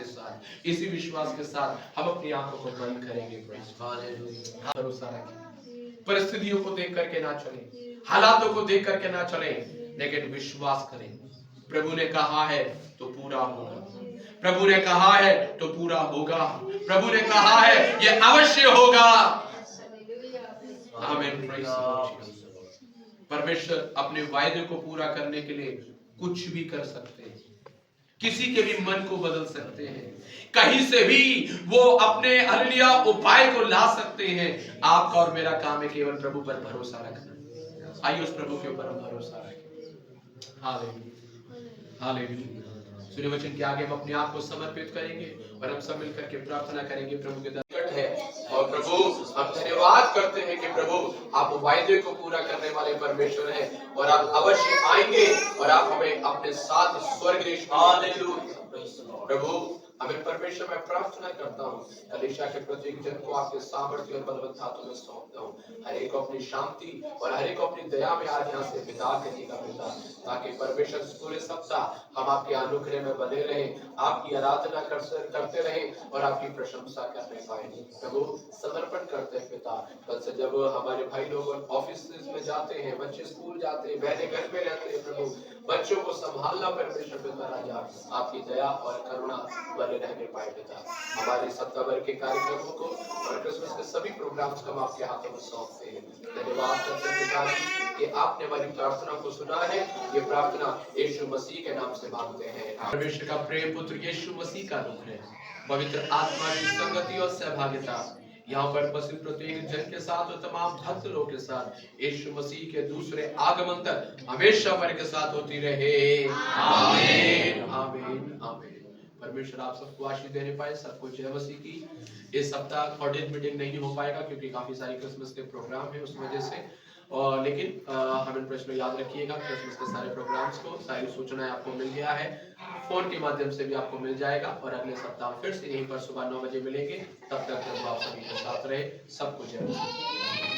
के साथ हम अपनी आंखों को बंद करेंगे। भरोसा रखें, परिस्थितियों को देख करके ना चलें, हालातों को देख करके ना चलें, लेकिन विश्वास करें। प्रभु ने कहा है तो पूरा होगा, प्रभु ने कहा है तो पूरा होगा, प्रभु ने कहा है ये अवश्य होगा। आमीन। Praise the Lord. परमेश्वर अपने वायदे को पूरा करने के लिए कुछ भी कर सकते हैं, किसी के भी मन को बदल सकते हैं, कहीं से भी वो अपने हालेलुया उपाय को ला सकते हैं। आपका और मेरा काम है केवल प्रभु पर भरोसा रखना। आइए उस प्रभु के ऊपर हम भरोसा रखें। Hallelujah, hallelujah. सुने वचन के आगे हम अपने आप को समर्पित करेंगे और हम सब मिलकर के प्रार्थना करेंगे। प्रभु के दरबार है और प्रभु हम धन्यवाद करते हैं कि प्रभु आप वायदे को पूरा करने वाले परमेश्वर हैं और आप अवश्य आएंगे और आप हमें अपने साथ स्वर्ग देश में। हालेलुया। प्रभु हमें परमेश्वर में प्रार्थना करता हूँ, कलीसिया के प्रत्येक जन को आपके सामर्थ्य और बलवत्ता हाथों में सौंपता हूँ। हर एक को अपनी शांति और हर एक को अपनी दया में आज यहाँ से विदा करिएगा पिता, ताकि परमेश्वर पूरे सप्ताह हम आपके अनुग्रह में बने रहें, आपकी आराधना करते रहें और आपकी प्रशंसा करने पाए। प्रभु समर्पण करते हैं पिता, कल से जब हमारे भाई लोग ऑफिस में जाते हैं, बच्चे स्कूल जाते हैं, बहनें घर में रहते हैं, प्रभु बच्चों को संभालना परमेश्वर पिता राजा आपकी दया और करुणा बने रहने पाए पिता। हमारे सप्ताह भर के कार्यक्रमों को और क्रिसमस के सभी प्रोग्राम्स को हम आपके हाथों में सौंपते हैं। धन्यवाद करते हैं पिता कि आपने हमारी प्रार्थना को सुना है। ये प्रार्थना यीशु मसीह के नाम से मांगते हैं। परमेश्वर का प्रेम पुत्र यीशु मसीह का रूप है, पवित्र आत्मा की संगति और सहभागिता यहाँ पर उपस्थित प्रत्येक जन के साथ और तमाम भक्त लोग के साथ यीशु मसीह के दूसरे आगमन तक हमेशा हमारे के साथ होती रहे। आमीन, आमीन, आमीन। परमेश्वर आप सबको आशीष देने पाए। सबको जय मसीह की। इस सप्ताह कोऑर्डिनेट मीटिंग नहीं हो पाएगा क्योंकि काफी सारी क्रिसमस के प्रोग्राम है उस वजह से, और लेकिन हमें प्रश्न याद रखिएगा, क्रिसमस के सारे प्रोग्राम्स को सारी सूचनाएं आपको मिल गया है, फोन के माध्यम से भी आपको मिल जाएगा। और अगले सप्ताह फिर से यहीं पर सुबह 9 बजे मिलेंगे। तब तक आप सभी के साथ रहे। सबको जय मसीह।